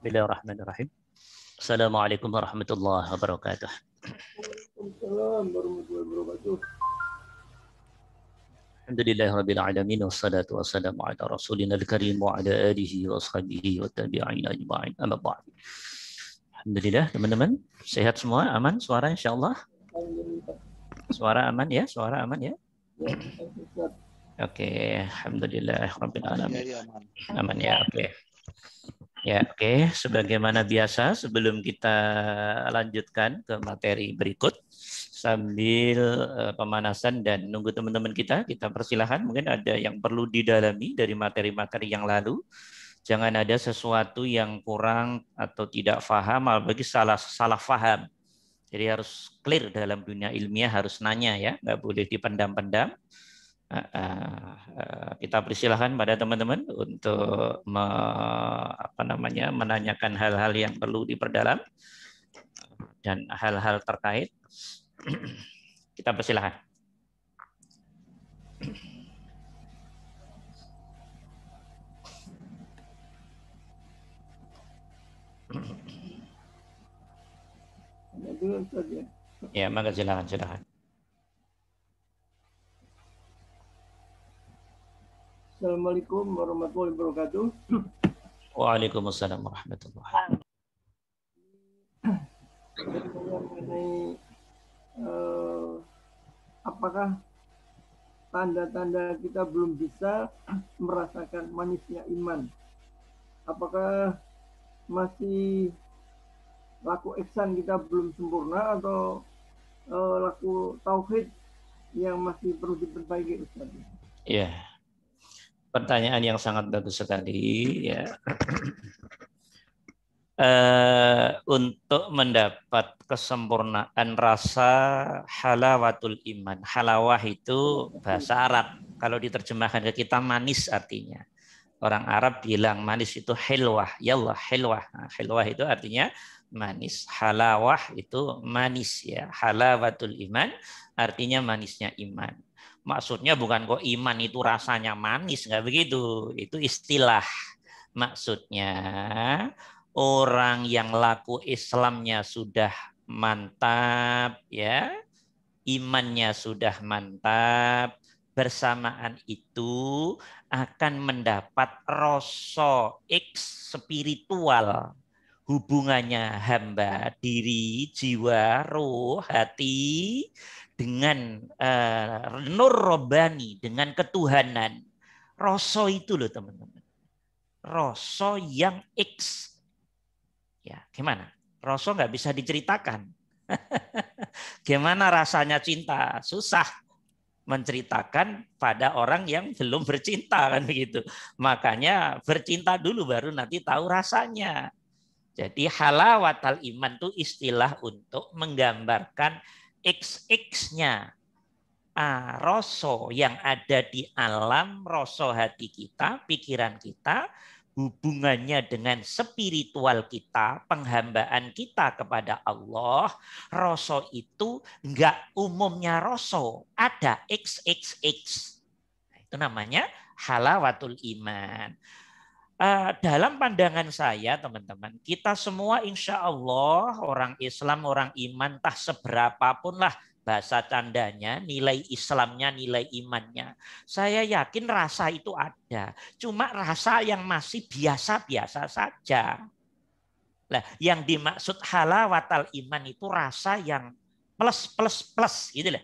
Bismillahirrahmanirrahim. Assalamualaikum warahmatullahi wabarakatuh. Waalaikumsalam warahmatullahi wabarakatuh. Alhamdulillahirabbil alamin wassalatu wassalamu ala rasulina al-karim wa ala alihi wa ashabihi wa tabi'in ajma'in. Amma ba'd. Alhamdulillah teman-teman, sehat semua, aman suara insyaallah. Suara aman ya, suara aman ya. Oke, alhamdulillah rabbil alamin. Aman ya, oke. Ya, oke. Sebagaimana biasa, sebelum kita lanjutkan ke materi berikut, sambil pemanasan dan nunggu teman-teman kita persilahkan. Mungkin ada yang perlu didalami dari materi-materi yang lalu. Jangan ada sesuatu yang kurang atau tidak paham, apalagi salah paham. Jadi harus clear dalam dunia ilmiah, harus nanya ya, nggak boleh dipendam-pendam. Kita persilahkan pada teman-teman untuk menanyakan hal-hal yang perlu diperdalam dan hal-hal terkait. Kita persilahkan. Ya, maka silakan. Assalamualaikum warahmatullahi wabarakatuh. Waalaikumsalam warahmatullahi wabarakatuh. Mengenai apakah tanda-tanda kita belum bisa merasakan manisnya iman? Apakah masih laku ihsan kita belum sempurna atau laku tauhid yang masih perlu diperbaiki, Ustaz? Ya. Pertanyaan yang sangat bagus sekali ya. Untuk mendapat kesempurnaan rasa halawatul iman. Halawah itu bahasa Arab. Kalau diterjemahkan ke kita manis artinya. Orang Arab bilang manis itu hilwah. Yallah hilwah. Nah, hilwah itu artinya manis. Halawah itu manis ya. Halawatul iman artinya manisnya iman. Maksudnya bukan kok iman itu rasanya manis, nggak begitu. Itu istilah. Maksudnya orang yang laku Islamnya sudah mantap, ya, imannya sudah mantap, bersamaan itu akan mendapat rasa spiritual. Hubungannya hamba, diri, jiwa, roh, hati dengan nur robbani, dengan ketuhanan. Rasa itu loh teman-teman. Rasa yang X. Ya, gimana? Rasa nggak bisa diceritakan. Gimana rasanya cinta? Susah menceritakan pada orang yang belum bercinta kan begitu. Makanya bercinta dulu baru nanti tahu rasanya. Jadi halawatal iman itu istilah untuk menggambarkan XX-nya. Rasa yang ada di alam rasa hati kita, pikiran kita, hubungannya dengan spiritual kita, penghambaan kita kepada Allah, rasa itu enggak umumnya rasa, ada XXX. Itu namanya halawatul iman. Dalam pandangan saya teman-teman, kita semua insya Allah orang Islam, orang iman, entah seberapapun lah bahasa candanya, nilai Islamnya, nilai imannya. Saya yakin rasa itu ada. Cuma rasa yang masih biasa-biasa saja. Nah, yang dimaksud halawatal iman itu rasa yang plus gitu lah.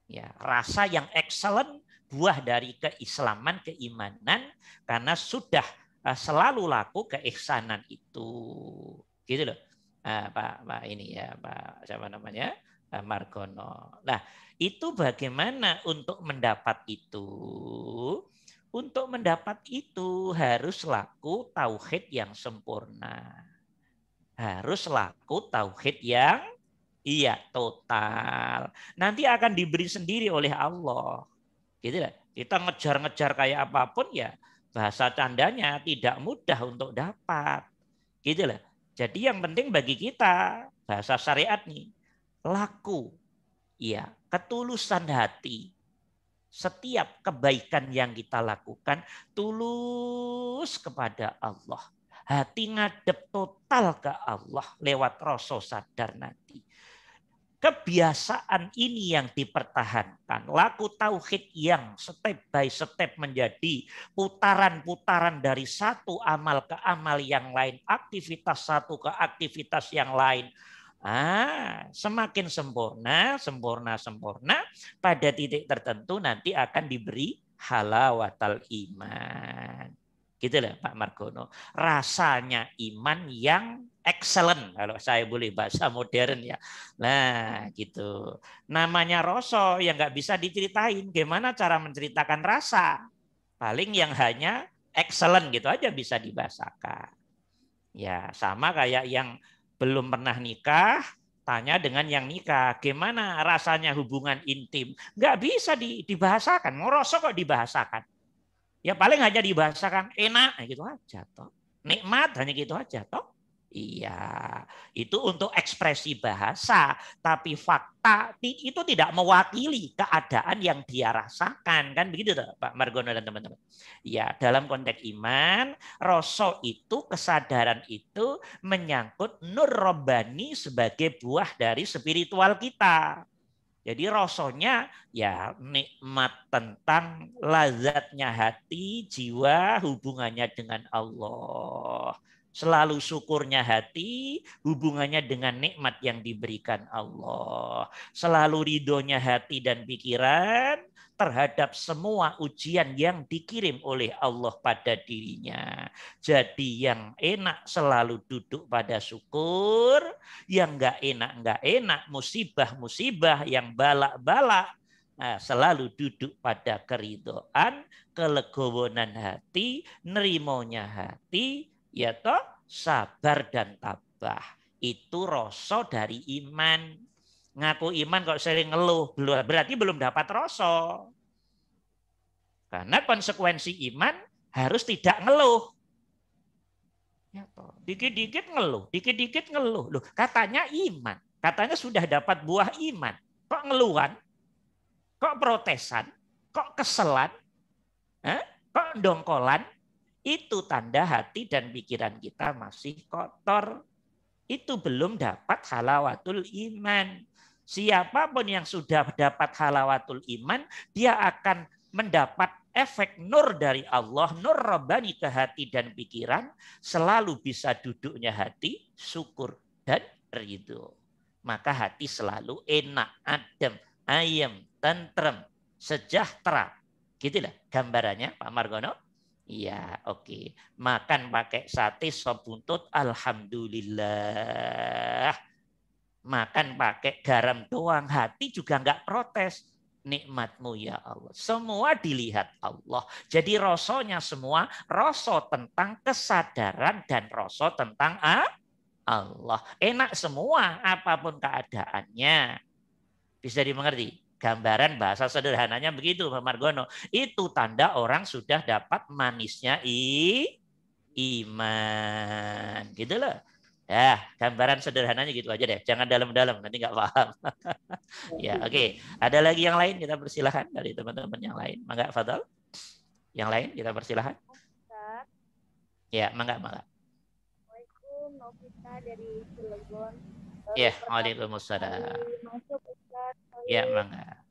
Ya, rasa yang excellent, buah dari keislaman, keimanan, karena sudah selalu laku keihsanan itu. Gitu loh. Pak ini ya, Pak siapa namanya? Margono. Nah, itu bagaimana untuk mendapat itu? Untuk mendapat itu harus laku tauhid yang sempurna. Harus laku tauhid yang total. Nanti akan diberi sendiri oleh Allah. Gitu lah. Kita ngejar-ngejar kayak apapun ya bahasa candanya tidak mudah untuk dapat. Gitu lah. Jadi yang penting bagi kita bahasa syariat nih laku. Ya, ketulusan hati. Setiap kebaikan yang kita lakukan tulus kepada Allah. hati ngadep total ke Allah lewat rasa sadar nanti. Kebiasaan ini yang dipertahankan. Laku tauhid yang step by step menjadi putaran-putaran dari satu amal ke amal yang lain. Aktivitas satu ke aktivitas yang lain. Semakin sempurna, sempurna. Pada titik tertentu nanti akan diberi halawatal iman. Gitu lah Pak Margono. Rasanya iman yang excellent kalau saya boleh bahasa modern ya. Nah gitu. Namanya rasa yang nggak bisa diceritain. Gimana cara menceritakan rasa? Paling yang hanya excellent gitu aja bisa dibahasakan. Ya sama kayak yang belum pernah nikah, tanya dengan yang nikah. Gimana rasanya hubungan intim? Nggak bisa dibahasakan. Ngerasa kok dibahasakan. Ya paling hanya dibahasakan enak gitu aja toh. Nikmat hanya gitu aja toh. Iya, itu untuk ekspresi bahasa, tapi fakta itu tidak mewakili keadaan yang dia rasakan, kan begitu toh, Pak Margono dan teman-teman. Ya, dalam konteks iman, rasa itu, kesadaran itu menyangkut nur robbani sebagai buah dari spiritual kita. Jadi rasanya ya nikmat tentang lazatnya hati, jiwa, hubungannya dengan Allah. Selalu syukurnya hati, hubungannya dengan nikmat yang diberikan Allah. Selalu ridhonya hati dan pikiran terhadap semua ujian yang dikirim oleh Allah pada dirinya. Jadi yang enak selalu duduk pada syukur, yang nggak enak, musibah yang balak-balak, selalu duduk pada keridoan, kelegowonan hati, nerimonya hati, ya toh sabar dan tabah. Itu rasa dari iman. Ngaku iman kok sering ngeluh, berarti belum dapat rasa. Karena konsekuensi iman harus tidak ngeluh. Dikit-dikit ngeluh, dikit-dikit ngeluh. Loh, katanya iman, katanya sudah dapat buah iman. Kok ngeluhan? Kok protesan? Kok keselan? Kok dongkolan? Itu tanda hati dan pikiran kita masih kotor. Itu belum dapat halawatul iman. Siapapun yang sudah dapat halawatul iman, dia akan mendapat efek nur dari Allah, nur robbani ke hati dan pikiran, selalu bisa duduknya hati, syukur dan ridho. Maka hati selalu enak, adem, ayem, tentrem, sejahtera. Gitulah gambarannya Pak Margono. Iya, oke. Makan pakai sate sop buntut, alhamdulillah. Makan pakai garam doang, hati juga nggak protes. Nikmatmu ya Allah. Semua dilihat Allah. Jadi rasanya semua rasa tentang kesadaran dan rasa tentang Allah. Enak semua apapun keadaannya. Bisa dimengerti? Gambaran bahasa sederhananya begitu Pak Margono. Itu tanda orang sudah dapat manisnya iman. Gitu loh. Ya, gambaran sederhananya gitu aja deh. Jangan dalam-dalam, nanti nggak paham. Ya, oke. Ada lagi yang lain? Kita persilahkan dari teman-teman yang lain. Mangga, Fadal. Yang lain kita persilahkan. Ya, mangga. Assalamualaikum, Novita dari Cilegon. Ya, waalaikumsalam. Masuk Ustaz. Ya, mangga.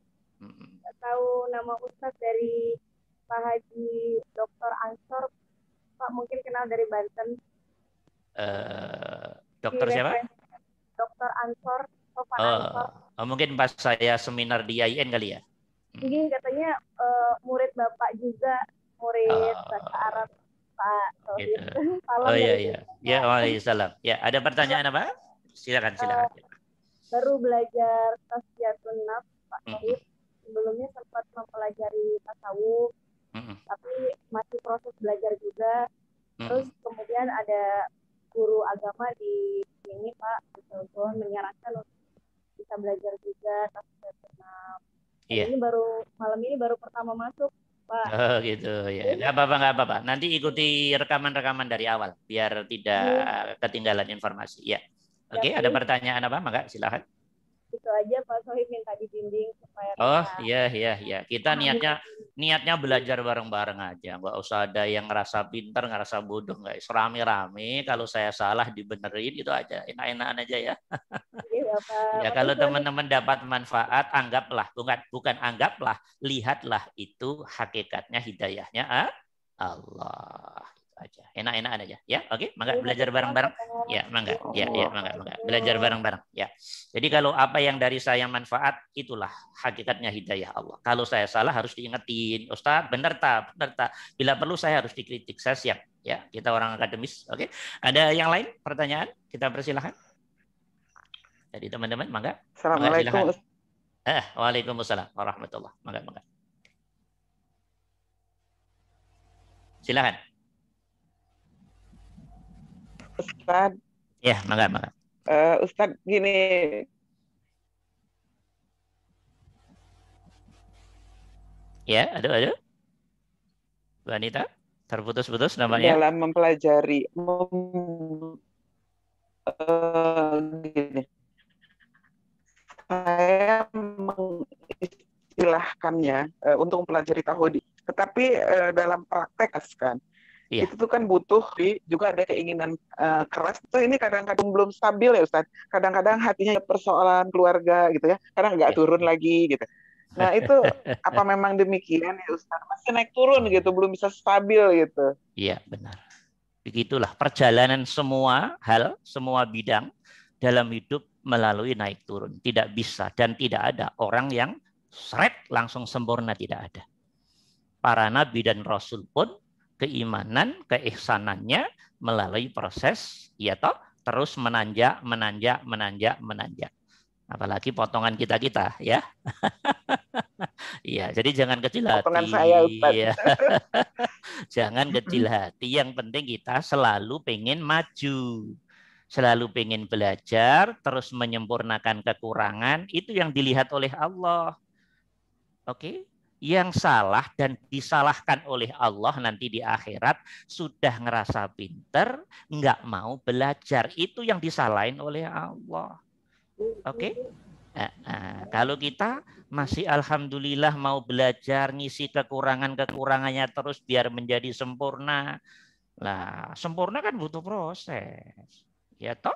Tahu nama Ustaz dari Pak Haji Dr. Ansor. Pak mungkin kenal dari Banten. Dokter siapa? Dr. Ansor. Ansor. Mungkin pas saya seminar di IAIN kali ya. Mungkin katanya murid Bapak juga, murid bahasa Arab Pak. Gitu. Oh iya. Ya, waalaikumsalam. Ya, ada pertanyaan apa? Silakan. Baru belajar tasbihun nafs Pak Tauhid. Sebelumnya sempat mempelajari tasawuf, tapi masih proses belajar juga. Terus kemudian ada guru agama di sini Pak Cilegon menyarankan untuk bisa belajar juga tasbihun nafs. Ini malam ini baru pertama masuk Pak. Oh gitu ya. Nggak apa-apa. Nanti ikuti rekaman-rekaman dari awal biar tidak ketinggalan informasi. Ya. Oke, ada pertanyaan apa? Maka silakan. Itu aja Pak Sohib minta dibimbing supaya Oh bisa. iya. Kita niatnya belajar bareng-bareng aja. Nggak usah ada yang ngerasa pintar, ngerasa bodoh. Nggak serame-rame. Kalau saya salah dibenerin itu aja. Enak-enakan aja ya. Iya Pak. Ya kalau teman-teman dapat manfaat, anggaplah, bukan anggaplah, lihatlah itu hakikatnya hidayahnya Allah. Itu aja. Enak-enakan aja. Ya, oke. Mangga belajar bareng-bareng. Ya, mangga. Ya, mangga. Belajar bareng-bareng. Ya. Jadi kalau apa yang dari saya manfaat, itulah hakikatnya hidayah Allah. Kalau saya salah harus diingetin, Ustaz, benar tak? Bila perlu saya harus dikritik, saya siap. Ya, kita orang akademis. Oke. Ada yang lain pertanyaan? Kita persilahkan. Jadi teman-teman, mangga. Assalamualaikum. Waalaikumsalam warahmatullah. Mangga. Silakan. Ustaz. Ya, mangga. Ustaz gini. Ya, ada. Wanita, terputus-putus namanya. Dalam mempelajari gini. Saya mengistilahkannya untuk mempelajari tauhid, tetapi dalam praktek kan itu tuh kan butuh juga ada keinginan keras. Tuh ini kadang-kadang belum stabil ya Ustaz. Kadang-kadang hatinya persoalan keluarga gitu ya. Kadang nggak turun lagi gitu. Nah itu apa memang demikian ya Ustaz? Masih naik turun gitu, belum bisa stabil gitu. Iya benar. Begitulah perjalanan semua hal, semua bidang dalam hidup melalui naik turun. Tidak bisa dan tidak ada orang yang seret langsung sempurna, tidak ada. Para nabi dan rasul pun keimanan, keihsanannya melalui proses ya toh terus menanjak. Apalagi potongan kita ya. Iya, jadi jangan kecil hati. Potongan saya, Ustaz. Ya. Jangan kecil hati. Yang penting kita selalu pengen maju. Selalu pengen belajar, terus menyempurnakan kekurangan, itu yang dilihat oleh Allah. Oke? Yang salah dan disalahkan oleh Allah nanti di akhirat sudah ngerasa pinter, nggak mau belajar. Itu yang disalahin oleh Allah. Oke? Kalau kita masih alhamdulillah mau belajar, ngisi kekurangannya terus biar menjadi sempurna. Nah, sempurna kan butuh proses. Ya toh?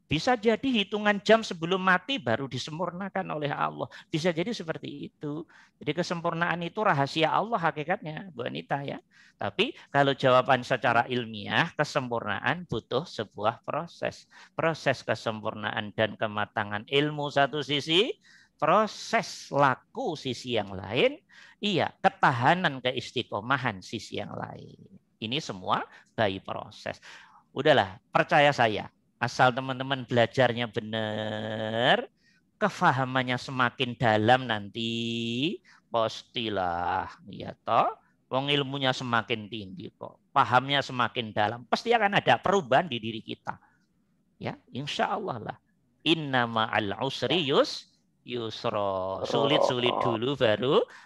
Bisa jadi hitungan jam sebelum mati baru disempurnakan oleh Allah. Bisa jadi seperti itu. Jadi kesempurnaan itu rahasia Allah hakikatnya, Bu Anita ya. Tapi kalau jawaban secara ilmiah, kesempurnaan butuh sebuah proses. Proses kesempurnaan dan kematangan ilmu satu sisi, proses laku sisi yang lain, iya, ketahanan keistiqomahan sisi yang lain. Ini semua by proses. Udahlah, percaya saya. Asal teman-teman belajarnya benar, kefahamannya semakin dalam nanti, pastilah ya toh, wong ilmunya semakin tinggi kok, pahamnya semakin dalam, pasti akan ada perubahan di diri kita. Ya, insya Allah lah. Inna ma'al usri yusro. Sulit-sulit dulu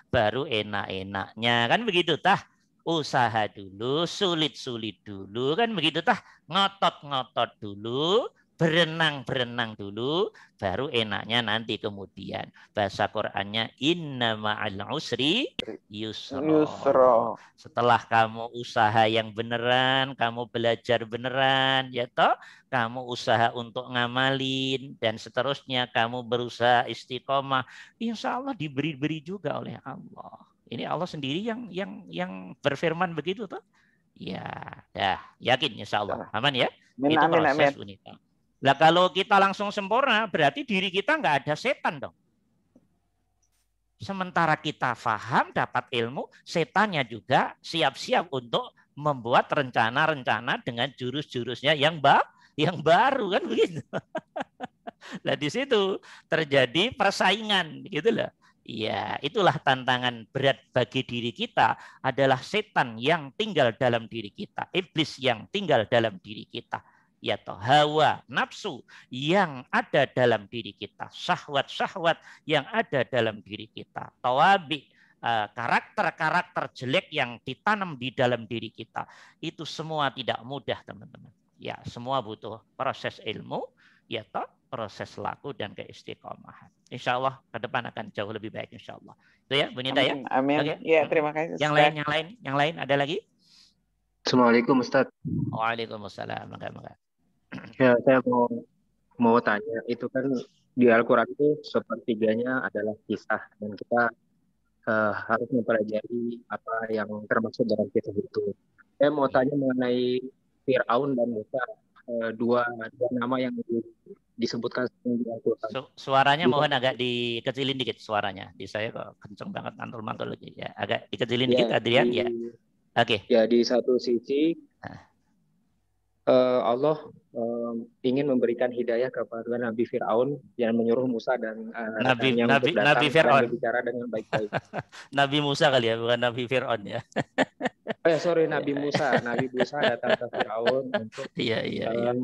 baru enak-enaknya, kan begitu tah? Usaha dulu, sulit-sulit dulu, kan begitu tah? Ngotot-ngotot dulu, berenang-berenang dulu, baru enaknya nanti kemudian. Bahasa Qur'annya inna ma'al usri yusro. Setelah kamu usaha yang beneran, kamu belajar beneran, ya toh, kamu usaha untuk ngamalin dan seterusnya, kamu berusaha istiqomah, insya Allah diberi juga oleh Allah. Ini Allah sendiri yang berfirman begitu tuh. Ya, yakin insya Allah. Aman ya? Itu proses Unita. Nah kalau kita langsung sempurna, berarti diri kita nggak ada setan dong. Sementara kita paham, dapat ilmu, setannya juga siap-siap untuk membuat rencana-rencana dengan jurus-jurusnya yang baru, kan begitu. Nah di situ terjadi persaingan, gitu loh. Ya, itulah tantangan berat bagi diri kita, adalah setan yang tinggal dalam diri kita, iblis yang tinggal dalam diri kita. Ya toh, hawa, nafsu yang ada dalam diri kita, syahwat-syahwat yang ada dalam diri kita, tawabi, karakter-karakter jelek yang ditanam di dalam diri kita. Itu semua tidak mudah, teman-teman. Ya, semua butuh proses ilmu, Ya toh, proses laku dan keistiqomahan. Insya Allah ke depan akan jauh lebih baik, insya Allah. Itu ya, Bu Nita ya. Amin. Oke. Ya, terima kasih. Yang lain ada lagi? Assalamualaikum Ustaz. Waalaikumsalam. Maka. Ya, saya mau tanya, itu kan di Al-Quran itu sepertiganya adalah kisah, dan kita harus mempelajari apa yang termaksud dalam kisah itu. Saya mau tanya mengenai Fir'aun dan Musa, dua nama yang disebutkan di Al-Quran. Suaranya mohon agak dikecilin dikit suaranya. Di saya kok kenceng banget mantul-mantul lagi. Ya, agak dikecilin dikit, Adrian. Ya. Oke. Ya, di satu sisi Allah ingin memberikan hidayah kepada Nabi Fir'aun yang menyuruh Musa dan Nabi Fir'aun berbicara dengan baik-baik. Nabi Musa kali ya, bukan Nabi Fir'aun ya. Nabi Musa datang ke Fir'aun untuk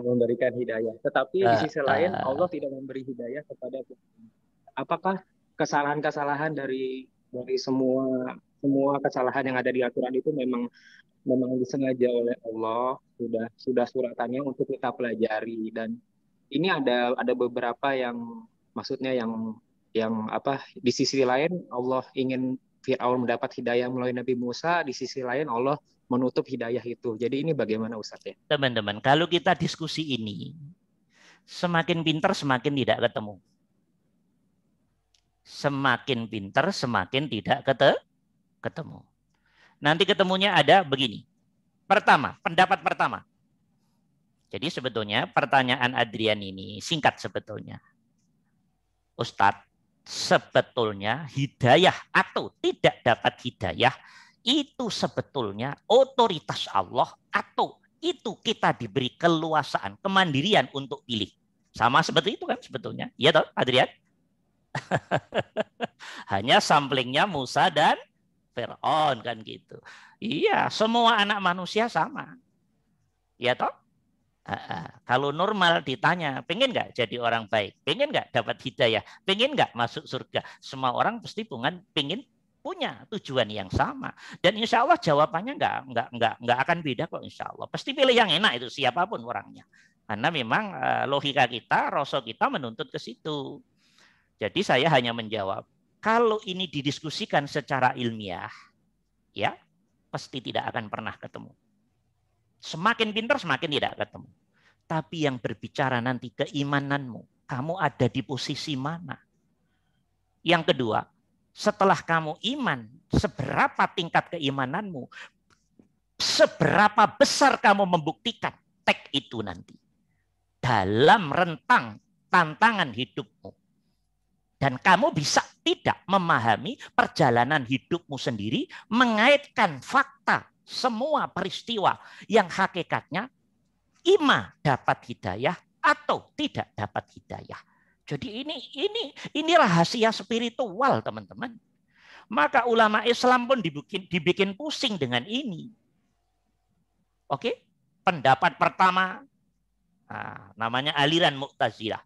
memberikan hidayah. Tetapi di sisi lain Allah tidak memberi hidayah kepada Fir'aun. Apakah kesalahan-kesalahan dari semua kesalahan yang ada di Al-Quran itu memang disengaja oleh Allah, sudah suratannya untuk kita pelajari, dan ini ada beberapa yang maksudnya yang di sisi lain Allah ingin Fir'aun mendapat hidayah melalui Nabi Musa, di sisi lain Allah menutup hidayah itu. Jadi ini bagaimana Ustaz ya? Teman-teman, kalau kita diskusi ini semakin pintar semakin tidak ketemu. Semakin pintar semakin tidak ketemu. Nanti ketemunya ada begini. Pendapat pertama. Jadi sebetulnya pertanyaan Adrian ini singkat sebetulnya. Ustadz, sebetulnya hidayah atau tidak dapat hidayah itu sebetulnya otoritas Allah atau itu kita diberi keluasaan, kemandirian untuk pilih. Sama seperti itu kan sebetulnya. Iya toh Adrian? Hanya samplingnya Musa dan Fir'aun kan gitu. Iya, semua anak manusia sama. Ya toh? Kalau normal ditanya, pengen nggak jadi orang baik? Pengen nggak dapat hidayah? Pengen nggak masuk surga? Semua orang pasti pengen punya tujuan yang sama. Dan insya Allah jawabannya nggak akan beda kok insya Allah. Pasti pilih yang enak itu siapapun orangnya. Karena memang logika kita, rasa kita menuntut ke situ. Jadi saya hanya menjawab, kalau ini didiskusikan secara ilmiah, ya pasti tidak akan pernah ketemu. Semakin pintar semakin tidak ketemu. Tapi yang berbicara nanti keimananmu, kamu ada di posisi mana? Yang kedua, setelah kamu iman, seberapa tingkat keimananmu, seberapa besar kamu membuktikan tek itu nanti dalam rentang tantangan hidupmu. Dan kamu bisa tidak memahami perjalanan hidupmu sendiri, mengaitkan fakta semua peristiwa yang hakikatnya ima dapat hidayah atau tidak dapat hidayah. Jadi ini rahasia spiritual teman-teman. Maka ulama Islam pun dibikin pusing dengan ini. Oke, pendapat pertama namanya aliran Mu'tazilah.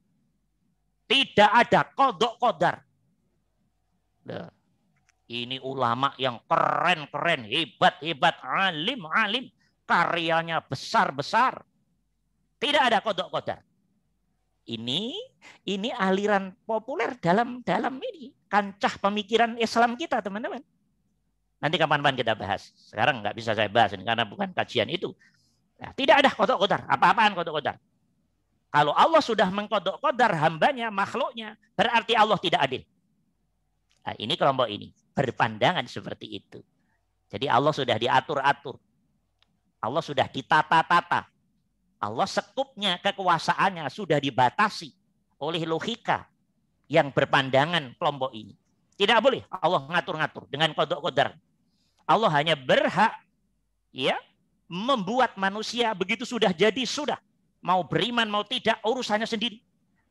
Tidak ada qadha qadar. Ini ulama yang keren-keren, hebat-hebat, alim-alim, karyanya besar-besar. Tidak ada qadha qadar. Ini aliran populer dalam ini kancah pemikiran Islam kita, teman-teman. Nanti kapan-kapan kita bahas. Sekarang nggak bisa saya bahas ini karena bukan kajian itu. Nah, tidak ada qadha qadar. Apa-apaan qadha qadar. Kalau Allah sudah mengqadha qadar hambanya, makhluknya, berarti Allah tidak adil. Nah, ini kelompok ini berpandangan seperti itu. Jadi Allah sudah diatur-atur. Allah sudah ditata-tata. Allah sekupnya kekuasaannya sudah dibatasi oleh logika yang berpandangan kelompok ini. Tidak boleh Allah ngatur-ngatur dengan qadha qadar. Allah hanya berhak membuat manusia begitu sudah jadi sudah. Mau beriman mau tidak urusannya sendiri.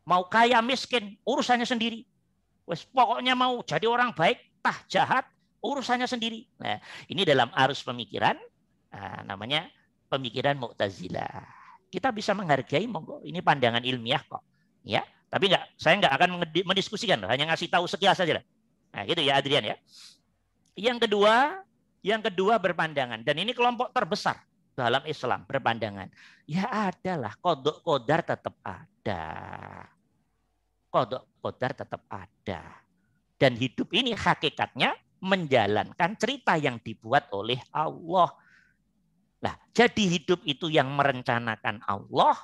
Mau kaya miskin urusannya sendiri. Wes pokoknya mau jadi orang baik tah jahat urusannya sendiri. Nah, ini dalam arus pemikiran namanya pemikiran Mu'tazilah. Kita bisa menghargai monggo, ini pandangan ilmiah kok. Ya, tapi saya nggak akan mendiskusikan, hanya ngasih tahu sekilas saja lah. Nah, gitu ya Adrian ya. Yang kedua berpandangan dan ini kelompok terbesar dalam Islam berpandangan? Ya adalah, qada qadar tetap ada. Qada qadar tetap ada. Dan hidup ini hakikatnya menjalankan cerita yang dibuat oleh Allah. Nah, jadi hidup itu yang merencanakan Allah,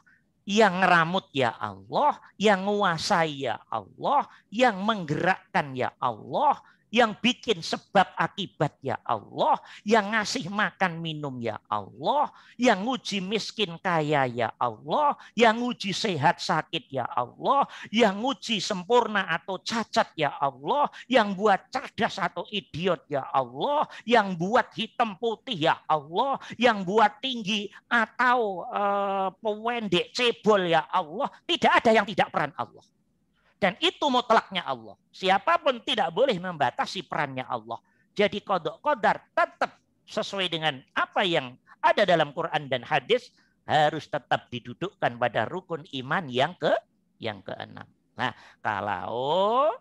yang ngeramut ya Allah, yang nguasai ya Allah, yang menggerakkan ya Allah, yang bikin sebab akibat ya Allah, yang ngasih makan minum ya Allah, yang nguji miskin kaya ya Allah, yang nguji sehat sakit ya Allah, yang nguji sempurna atau cacat ya Allah, yang buat cerdas atau idiot ya Allah, yang buat hitam putih ya Allah, yang buat tinggi atau pendek cebol ya Allah. Tidak ada yang tidak peran Allah. Dan itu mutlaknya Allah. Siapapun tidak boleh membatasi perannya Allah. Jadi qada qadar tetap sesuai dengan apa yang ada dalam Quran dan hadis, harus tetap didudukkan pada rukun iman yang keenam. Nah, kalau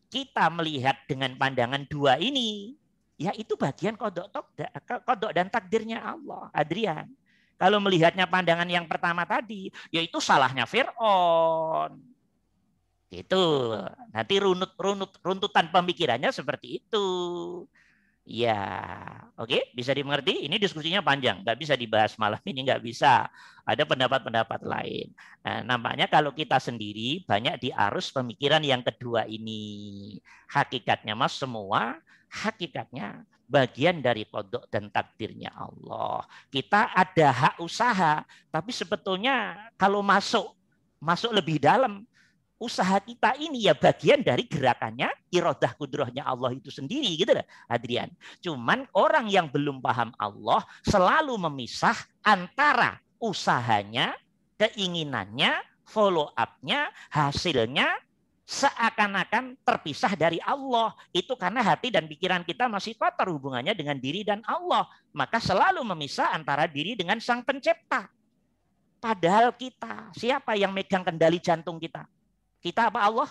kita melihat dengan pandangan dua ini, ya itu bagian qada dan takdirnya Allah, Adrian. Kalau melihatnya pandangan yang pertama tadi, yaitu salahnya Fir'aun. Itu nanti runtutan pemikirannya seperti itu. Ya, oke, bisa dimengerti. Ini diskusinya panjang, nggak bisa dibahas malam ini, nggak bisa. Ada pendapat-pendapat lain. Nah, nampaknya kalau kita sendiri banyak di arus pemikiran yang kedua ini. Hakikatnya mas semua, hakikatnya bagian dari qada dan takdirnya Allah. Kita ada hak usaha, tapi sebetulnya kalau masuk lebih dalam, usaha kita ini ya bagian dari gerakannya iradah kudrohnya Allah itu sendiri, gitu lah Adrian. Cuman orang yang belum paham Allah selalu memisah antara usahanya, keinginannya, follow up-nya, hasilnya, seakan-akan terpisah dari Allah. Itu karena hati dan pikiran kita masih kotor hubungannya dengan diri dan Allah. Maka selalu memisah antara diri dengan Sang Pencipta. Padahal kita, siapa yang megang kendali jantung kita? Kita apa Allah?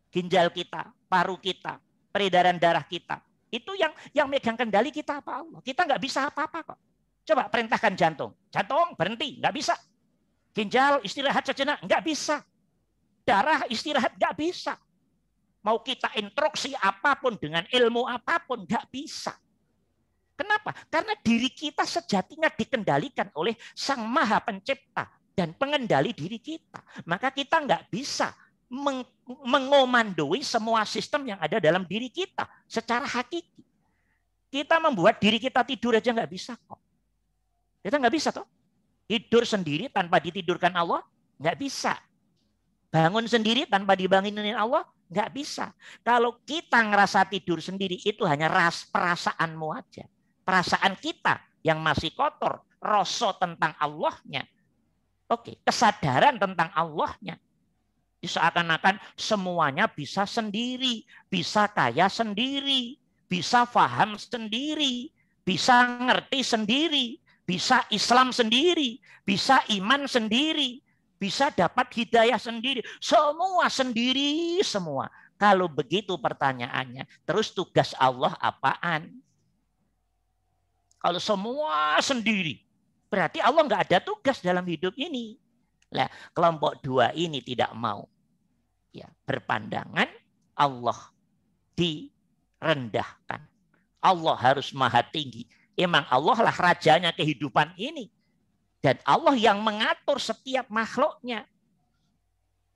Ginjal kita, paru kita, peredaran darah kita. Itu yang megang kendali kita apa Allah? Kita nggak bisa apa-apa kok. Coba perintahkan jantung. Jantung berhenti, nggak bisa. Ginjal istirahat sejenak, nggak bisa. Darah istirahat, nggak bisa. Mau kita instruksi apapun dengan ilmu apapun, nggak bisa. Kenapa? Karena diri kita sejatinya dikendalikan oleh Sang Maha Pencipta dan pengendali diri kita. Maka kita nggak bisa mengomandoi semua sistem yang ada dalam diri kita secara hakiki. Kita membuat diri kita tidur aja nggak bisa kok. Kita nggak bisa toh. Tidur sendiri tanpa ditidurkan Allah nggak bisa. Bangun sendiri tanpa dibangunin Allah nggak bisa. Kalau kita ngerasa tidur sendiri itu hanya perasaanmu aja. Perasaan kita yang masih kotor, rasa tentang Allahnya. Oke, kesadaran tentang Allahnya. Seakan-akan semuanya bisa sendiri, bisa kaya sendiri, bisa paham sendiri, bisa ngerti sendiri, bisa Islam sendiri, bisa iman sendiri, bisa dapat hidayah sendiri. Semua sendiri semua. Kalau begitu pertanyaannya, terus tugas Allah apaan? Kalau semua sendiri, berarti Allah nggak ada tugas dalam hidup ini. Nah, kelompok dua ini tidak mau ya berpandangan Allah direndahkan. Allah harus maha tinggi. Emang Allah lah rajanya kehidupan ini. Dan Allah yang mengatur setiap makhluknya.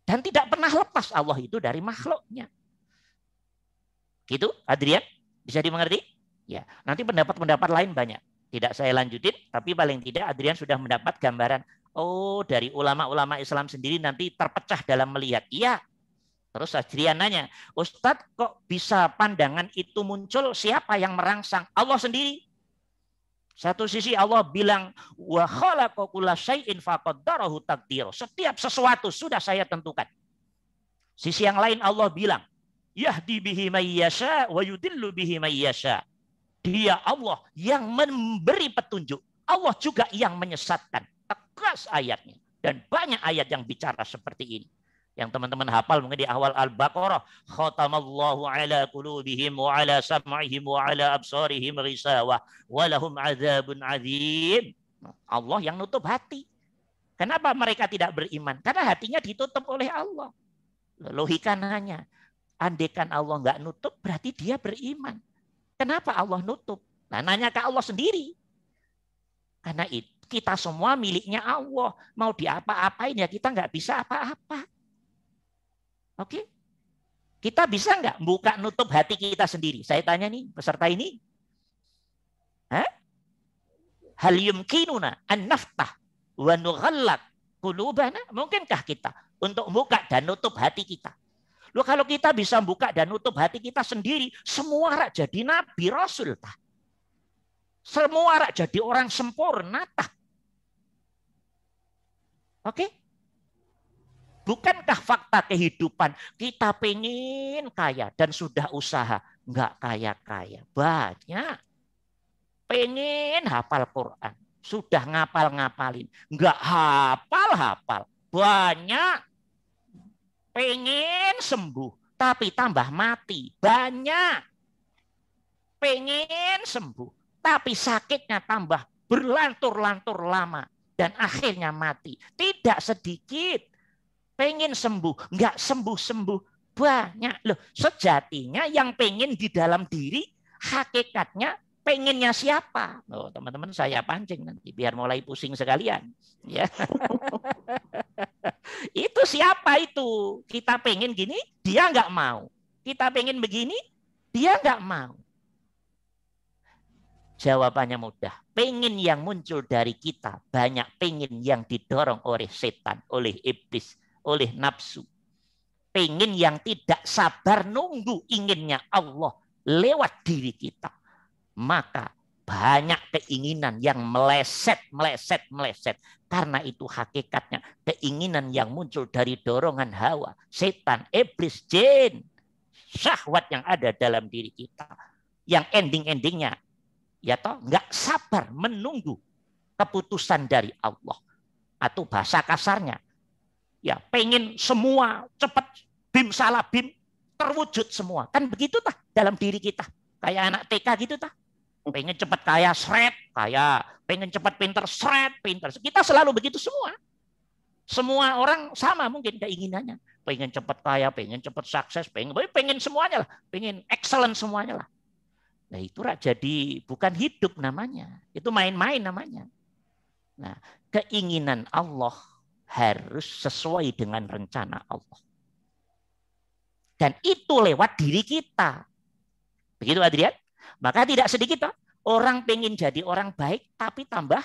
Dan tidak pernah lepas Allah itu dari makhluknya. Gitu, Adrian? Bisa dimengerti? Ya, nanti pendapat-pendapat lain banyak. Tidak saya lanjutin, tapi paling tidak Adrian sudah mendapat gambaran. Oh, dari ulama-ulama Islam sendiri nanti terpecah dalam melihat. Iya. Terus Adrian nanya, Ustadz kok bisa pandangan itu muncul? Siapa yang merangsang? Allah sendiri. Satu sisi Allah bilang, wa khalaqa kulla syai'in faqaddarahu taqdira. Setiap sesuatu sudah saya tentukan. Sisi yang lain Allah bilang, yahdi bihi may yasha wa yudillu bihi may yasha. Dia Allah yang memberi petunjuk. Allah juga yang menyesatkan. Tegas ayatnya. Dan banyak ayat yang bicara seperti ini. Yang teman-teman hafal mungkin di awal Al-Baqarah. Khatamallahu ala qulubihim wa ala sam'ihim wa ala absarihim ghisawah. Walahum azabun azim. Allah yang nutup hati. Kenapa mereka tidak beriman? Karena hatinya ditutup oleh Allah. Logikanya, andaikan Allah nggak nutup, berarti dia beriman. Kenapa Allah nutup? Nah, nanya ke Allah sendiri. Karena itu kita semua miliknya Allah. Mau diapa-apain ya kita nggak bisa apa-apa. Oke? Kita bisa nggak buka nutup hati kita sendiri? Saya tanya nih peserta ini. Hal yumkinuna an naftah wa nughallaq qulubana? Mungkinkah kita untuk buka dan nutup hati kita? Loh, kalau kita bisa buka dan nutup hati kita sendiri, semua orang jadi nabi rasul tah. Semua orang jadi orang sempurna tah. Oke? Bukankah fakta kehidupan kita pengen kaya dan sudah usaha nggak kaya-kaya? Banyak. Pengen hafal Quran, sudah ngapal-ngapalin, nggak hafal-hafal. Banyak. Pengen sembuh, tapi tambah mati. Banyak. Pengen sembuh, tapi sakitnya tambah berlantur-lantur lama dan akhirnya mati. Tidak sedikit. Pengen sembuh, nggak sembuh-sembuh. Banyak. Loh, sejatinya yang pengen di dalam diri, hakikatnya pengennya siapa? Oh, teman-teman saya pancing nanti biar mulai pusing sekalian. Ya. Itu siapa itu? Kita pengen gini, dia nggak mau. Kita pengen begini, dia nggak mau. Jawabannya mudah. Pengen yang muncul dari kita banyak pengen yang didorong oleh setan, oleh iblis, oleh nafsu. Pengen yang tidak sabar nunggu inginnya Allah lewat diri kita. Maka banyak keinginan yang meleset. Karena itu hakikatnya keinginan yang muncul dari dorongan hawa, setan, iblis, jin, syahwat yang ada dalam diri kita. Yang ending-endingnya, ya toh, nggak sabar menunggu keputusan dari Allah. Atau bahasa kasarnya, ya pengen semua cepat bim salah bim terwujud semua. Kan begitu tah dalam diri kita. Kayak anak TK gitu tah. Pengen cepat kaya, seret, kaya. Pengen cepat pinter, seret, pinter. Kita selalu begitu semua. Semua orang sama mungkin keinginannya. Pengen cepat kaya, pengen cepat sukses, pengen semuanya lah. Pengen excellent semuanya lah. Nah itu jadi bukan hidup namanya. Itu main-main namanya. Nah keinginan Allah harus sesuai dengan rencana Allah. Dan itu lewat diri kita. Begitu Adrian? Maka tidak sedikit orang pengen jadi orang baik tapi tambah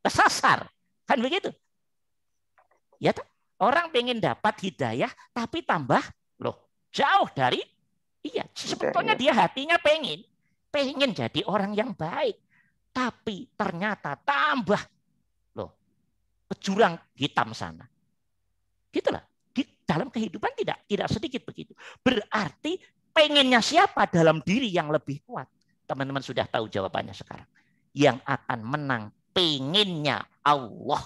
kesasar. Kan begitu? Ya toh? Orang pengen dapat hidayah tapi tambah jauh dari sebetulnya dia hatinya pengen jadi orang yang baik tapi ternyata tambah ke jurang hitam sana. Gitulah. Di dalam kehidupan tidak sedikit begitu. Berarti pengennya siapa dalam diri yang lebih kuat? Teman-teman sudah tahu jawabannya sekarang. Yang akan menang pengennya Allah.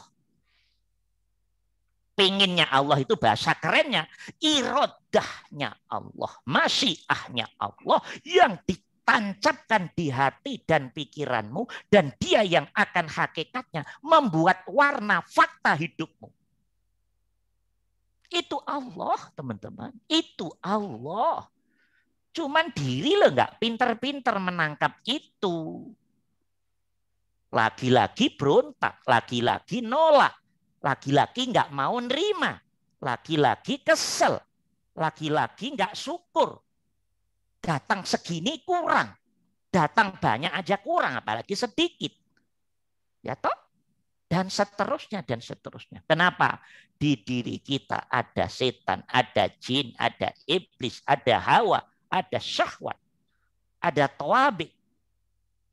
Pengennya Allah itu bahasa kerennya. Irodahnya Allah. Masyiahnya Allah. Yang ditancapkan di hati dan pikiranmu. Dan dia yang akan hakikatnya membuat warna fakta hidupmu. Itu Allah teman-teman. Itu Allah. Cuman diri lo nggak pinter-pinter menangkap itu. Lagi-lagi berontak, lagi-lagi nolak, lagi-lagi nggak mau nerima, lagi-lagi kesel, lagi-lagi nggak syukur. Datang segini kurang, datang banyak aja kurang, apalagi sedikit. Ya toh? Dan seterusnya dan seterusnya. Kenapa? Di diri kita ada setan, ada jin, ada iblis, ada hawa. Ada syahwat, ada tawabi.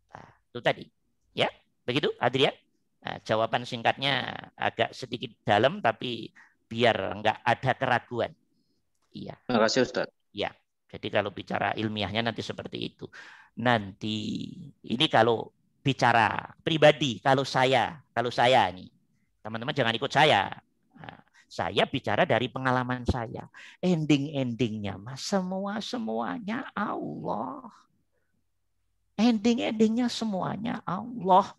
Nah, itu tadi. Ya, begitu Adrian? Nah, jawaban singkatnya agak sedikit dalam, tapi biar nggak ada keraguan. Iya. Terima kasih Ustaz. Ya, jadi kalau bicara ilmiahnya nanti seperti itu. Nanti ini kalau bicara pribadi, kalau saya nih, teman-teman jangan ikut saya. Nah, saya bicara dari pengalaman saya. Ending-endingnya mas semuanya Allah. Ending-endingnya semuanya Allah.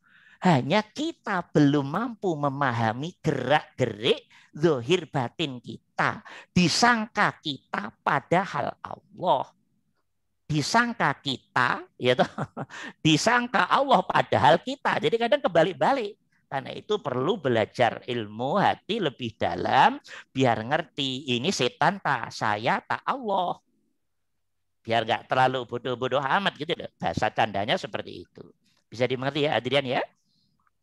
Hanya kita belum mampu memahami gerak-gerik zahir batin kita. Disangka kita padahal Allah. Disangka kita, ya toh, disangka Allah padahal kita. Jadi kadang kebalik-balik. Karena itu perlu belajar ilmu hati lebih dalam biar ngerti ini setan tak saya tak Allah. Biar nggak terlalu bodoh-bodoh amat gitu loh. Bahasa candanya seperti itu. Bisa dimengerti ya Adrian ya?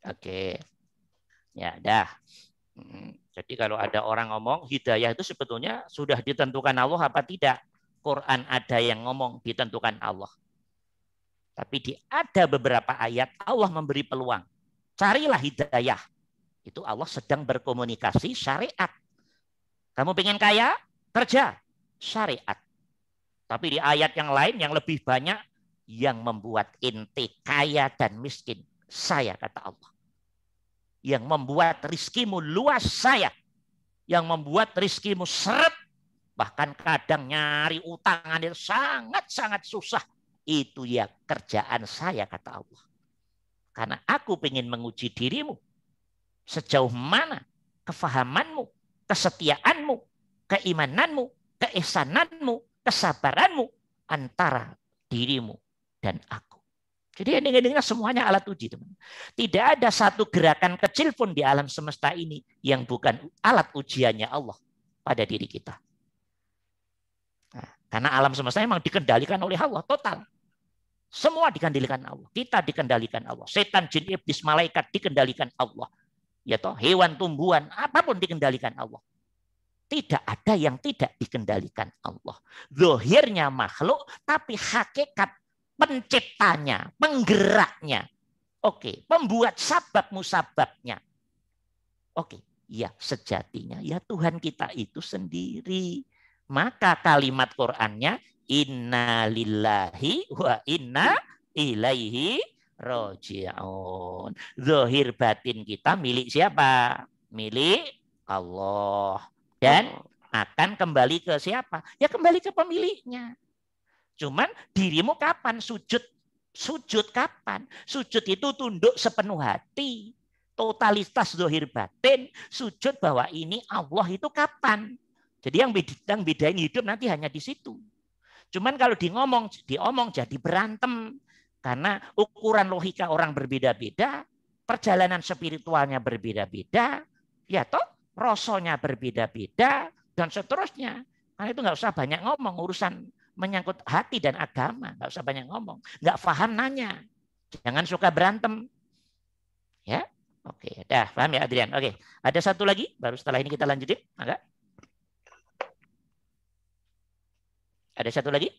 Oke. Ya dah. Jadi kalau ada orang ngomong hidayah itu sebetulnya sudah ditentukan Allah apa tidak? Quran ada yang ngomong ditentukan Allah. Tapi ada beberapa ayat Allah memberi peluang. Carilah hidayah. Itu Allah sedang berkomunikasi syariat. Kamu pengen kaya? Kerja. Syariat. Tapi di ayat yang lain yang lebih banyak yang membuat inti kaya dan miskin. Saya kata Allah. Yang membuat rizkimu luas saya. Yang membuat rizkimu seret. Bahkan kadang nyari utangan itu sangat-sangat susah. Itu ya kerjaan saya kata Allah. Karena aku ingin menguji dirimu. Sejauh mana kefahamanmu, kesetiaanmu, keimananmu, keihsananmu, kesabaranmu antara dirimu dan aku. Jadi ending-endingnya semuanya alat uji, teman. Tidak ada satu gerakan kecil pun di alam semesta ini yang bukan alat ujiannya Allah pada diri kita. Nah, karena alam semesta memang dikendalikan oleh Allah total. Semua dikendalikan Allah. Kita dikendalikan Allah. Setan, jin, iblis, malaikat dikendalikan Allah. Ya toh, hewan, tumbuhan, apapun dikendalikan Allah. Tidak ada yang tidak dikendalikan Allah. Zahirnya makhluk, tapi hakikat penciptanya, penggeraknya. Oke, pembuat sabab musababnya. Oke, ya sejatinya ya Tuhan kita itu sendiri. Maka kalimat Qur'annya inna lillahi wa inna ilaihi raji'un. Zahir batin kita milik siapa? Milik Allah. Dan akan kembali ke siapa? Ya kembali ke pemiliknya. Cuman dirimu kapan sujud? Sujud kapan? Sujud itu tunduk sepenuh hati. Totalitas zahir batin. Sujud bahwa ini Allah itu kapan? Jadi yang bedain hidup nanti hanya di situ. Cuman kalau diomong jadi berantem. Karena ukuran logika orang berbeda-beda. Perjalanan spiritualnya berbeda-beda. Ya toh, rasanya berbeda-beda. Dan seterusnya. Karena itu nggak usah banyak ngomong. Urusan menyangkut hati dan agama. Nggak usah banyak ngomong. Nggak paham nanya. Jangan suka berantem. Ya, oke. Dah, paham ya Adrian? Oke. Ada satu lagi. Baru setelah ini kita lanjutin. Enggak? Ada satu lagi?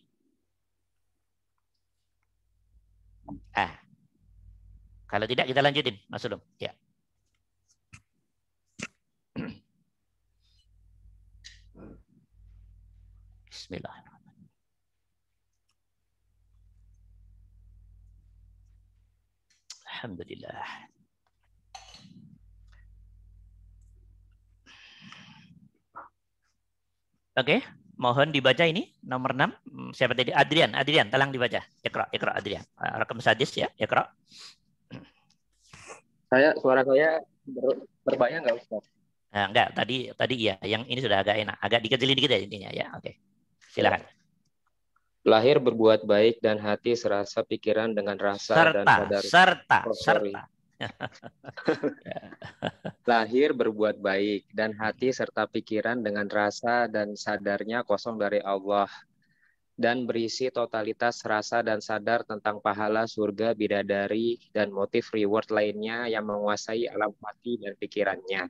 Kalau tidak kita lanjutin, Mas Ulum. Ya. Bismillahirrahmanirrahim. Alhamdulillah. Oke. Mohon dibaca ini nomor 6. Siapa tadi? Adrian, tolong dibaca. Iqra Adrian. Rakam sadis ya, Iqra. Suara saya berbayang nggak Ustaz? Nah, enggak, tadi iya. Yang ini sudah agak enak. Agak dikecilin dikit ya intinya ya. Oke. Silakan. Lahir berbuat baik dan hati serasa pikiran dengan rasa dan sadar. Serta. Lahir berbuat baik dan hati serta pikiran dengan rasa dan sadarnya kosong dari Allah dan berisi totalitas rasa dan sadar tentang pahala surga bidadari dan motif reward lainnya yang menguasai alam hati dan pikirannya.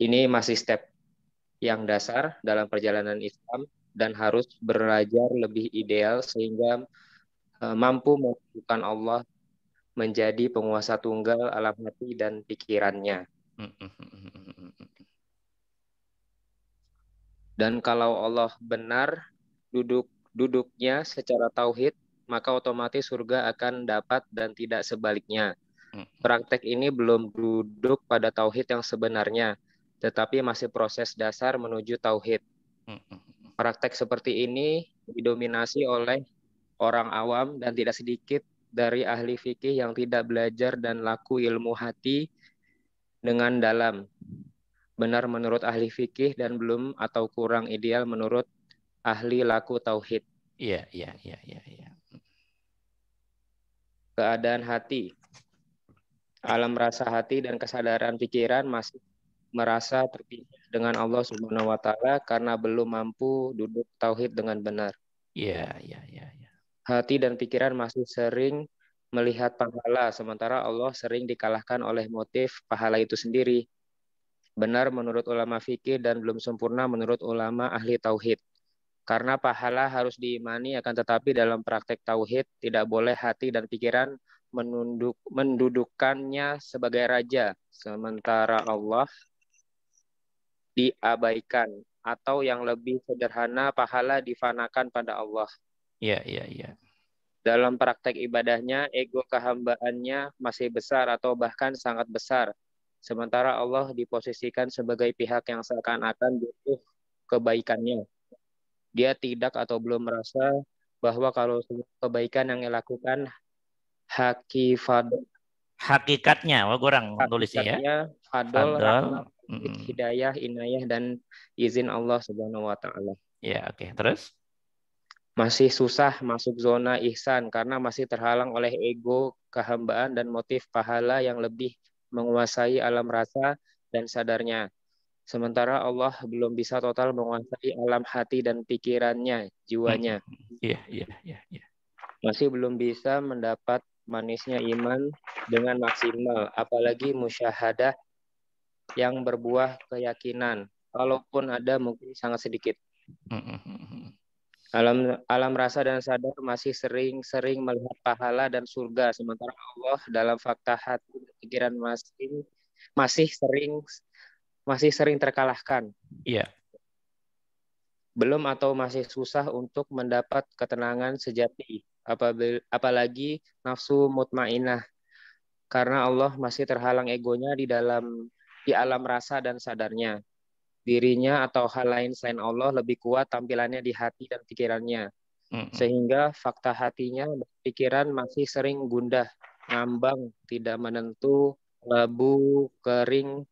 Ini masih step yang dasar dalam perjalanan Islam dan harus belajar lebih ideal sehingga mampu menunjukkan Allah menjadi penguasa tunggal alam hati dan pikirannya. Dan kalau Allah benar duduknya secara tauhid, maka otomatis surga akan dapat dan tidak sebaliknya. Praktek ini belum duduk pada tauhid yang sebenarnya, tetapi masih proses dasar menuju tauhid. Praktek seperti ini didominasi oleh orang awam dan tidak sedikit dari ahli fikih yang tidak belajar dan laku ilmu hati dengan dalam. Benar menurut ahli fikih dan belum atau kurang ideal menurut ahli laku tauhid. Iya. Keadaan hati. Alam rasa hati dan kesadaran pikiran masih merasa terpisah dengan Allah Subhanahu wa taala karena belum mampu duduk tauhid dengan benar. Iya. Hati dan pikiran masih sering melihat pahala sementara Allah sering dikalahkan oleh motif pahala itu sendiri. Benar menurut ulama fikih dan belum sempurna menurut ulama ahli tauhid. Karena pahala harus diimani akan tetapi dalam praktek tauhid tidak boleh hati dan pikiran mendudukannya sebagai raja sementara Allah diabaikan atau yang lebih sederhana pahala difanakan pada Allah. Iya. Dalam praktek ibadahnya ego kehambaannya masih besar atau bahkan sangat besar sementara Allah diposisikan sebagai pihak yang seakan-akan butuh kebaikannya. Dia tidak atau belum merasa bahwa kalau semua kebaikan yang dilakukan hakikatnya, kurang tulisnya ya. Fadol, rahmat, hidayah, inayah dan izin Allah Subhanahu wa taala. Ya, oke. Terus masih susah masuk zona ihsan karena masih terhalang oleh ego, kehambaan dan motif pahala yang lebih menguasai alam rasa dan sadarnya. Sementara Allah belum bisa total menguasai alam hati dan pikirannya, jiwanya. Iya. Masih belum bisa mendapat manisnya iman dengan maksimal, apalagi musyahadah yang berbuah keyakinan. Kalaupun ada mungkin sangat sedikit. Alam rasa dan sadar masih sering melihat pahala dan surga, sementara Allah dalam fakta hati dan pikiran masih sering terkalahkan. Iya. Belum atau masih susah untuk mendapat ketenangan sejati, apalagi nafsu mutmainah. Karena Allah masih terhalang egonya di alam rasa dan sadarnya. Dirinya atau hal lain selain Allah lebih kuat tampilannya di hati dan pikirannya. Sehingga fakta hatinya dan pikiran masih sering gundah, ngambang, tidak menentu, labu, kering,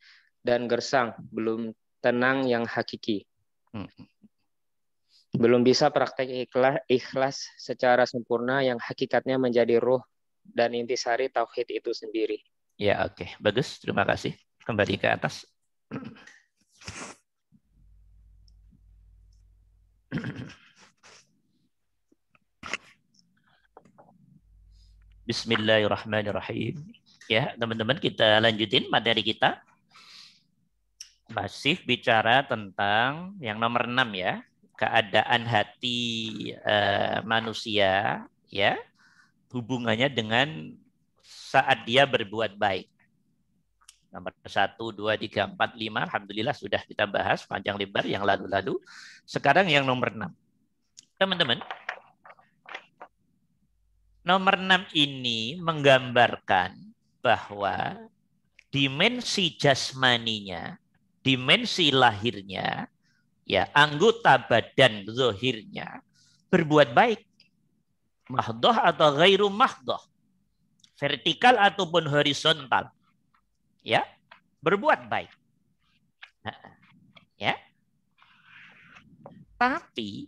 dan gersang, belum tenang yang hakiki. Belum bisa praktek ikhlas secara sempurna yang hakikatnya menjadi ruh dan intisari tauhid itu sendiri. Ya, oke. Bagus, terima kasih. Kembali ke atas. Bismillahirrahmanirrahim. Ya, teman-teman, kita lanjutin materi kita. Masih bicara tentang yang nomor 6 ya, keadaan hati manusia ya, hubungannya dengan saat dia berbuat baik. Nomor 1, 2, 3, 4, 5, alhamdulillah sudah kita bahas panjang lebar yang lalu-lalu. Sekarang yang nomor 6. Teman-teman, nomor 6 ini menggambarkan bahwa dimensi jasmaninya, dimensi lahirnya, ya anggota badan zahirnya berbuat baik. Mahdoh atau ghairu mahdoh. Vertikal ataupun horizontal. Ya, berbuat baik. Ya. Tapi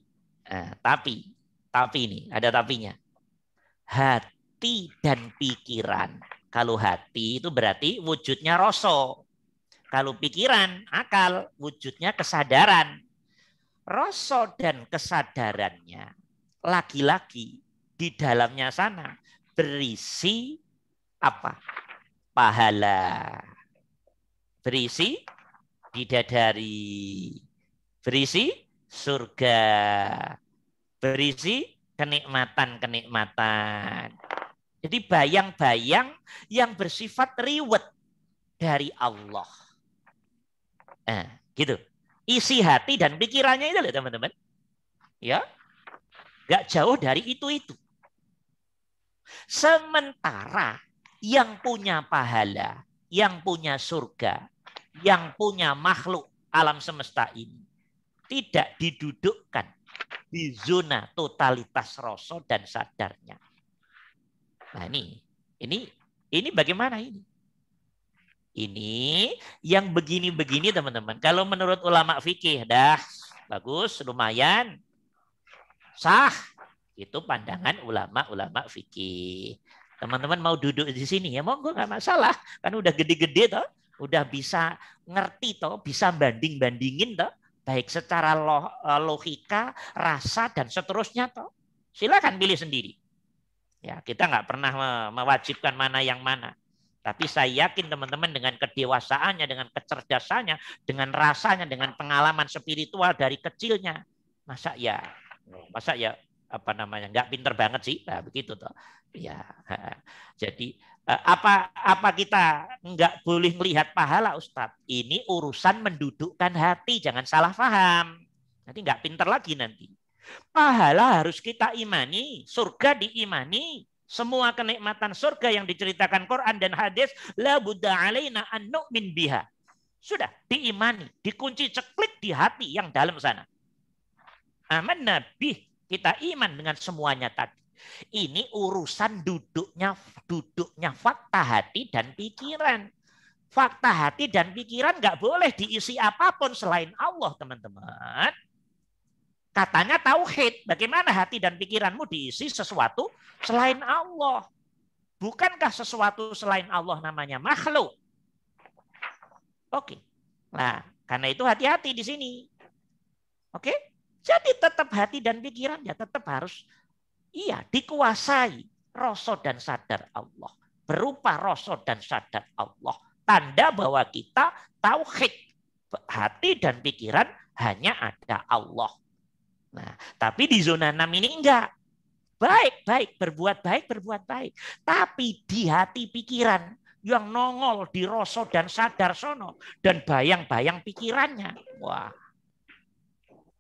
ini ada tapinya. Hati dan pikiran. Kalau hati itu berarti wujudnya rasa. Kalau pikiran, akal, wujudnya kesadaran. Rasa dan kesadarannya lagi-lagi di dalamnya sana berisi apa? Pahala. Berisi bidadari. Berisi surga. Berisi kenikmatan-kenikmatan. Jadi bayang-bayang yang bersifat reward dari Allah. Gitu. Isi hati dan pikirannya itu loh teman-teman. Ya. Gak jauh dari itu. Sementara yang punya pahala, yang punya surga, yang punya makhluk alam semesta ini tidak didudukkan di zona totalitas rasa dan sadarnya. Nah ini bagaimana ini? Ini yang begini-begini teman-teman. Kalau menurut ulama fikih, dah bagus, lumayan, sah. Itu pandangan ulama-ulama fikih. Teman-teman mau duduk di sini ya monggo, nggak masalah. Kan udah gede-gede toh, udah bisa ngerti toh, bisa banding-bandingin toh, baik secara logika, rasa dan seterusnya toh. Silakan pilih sendiri. Ya, kita nggak pernah mewajibkan mana yang mana. Tapi saya yakin teman-teman dengan kedewasaannya, dengan kecerdasannya, dengan rasanya, dengan pengalaman spiritual dari kecilnya, masa ya apa namanya, nggak pinter banget sih, nah, begitu toh. Ya, jadi apa kita nggak boleh melihat pahala, Ustadz? Ini urusan mendudukkan hati, jangan salah paham. Nanti nggak pinter lagi nanti. Pahala harus kita imani, surga diimani. Semua kenikmatan surga yang diceritakan Quran dan hadis, la budda alaina an nu'min biha. Sudah diimani, dikunci ceklik di hati yang dalam sana. Aman Nabi, kita iman dengan semuanya tadi. Ini urusan duduknya fakta hati dan pikiran. Fakta hati dan pikiran nggak boleh diisi apapun selain Allah, teman-teman. Katanya tauhid. Bagaimana hati dan pikiranmu diisi sesuatu selain Allah? Bukankah sesuatu selain Allah namanya makhluk? Oke. Nah, karena itu hati-hati di sini. Oke? Jadi tetap hati dan pikiran ya tetap harus dikuasai rasa dan sadar Allah. Berupa rasa dan sadar Allah. Tanda bahwa kita tauhid. Hati dan pikiran hanya ada Allah. Nah, tapi di zona 6 ini enggak. Baik, berbuat baik. Tapi di hati pikiran yang nongol di rasa dan sadar sono dan bayang-bayang pikirannya. Wah.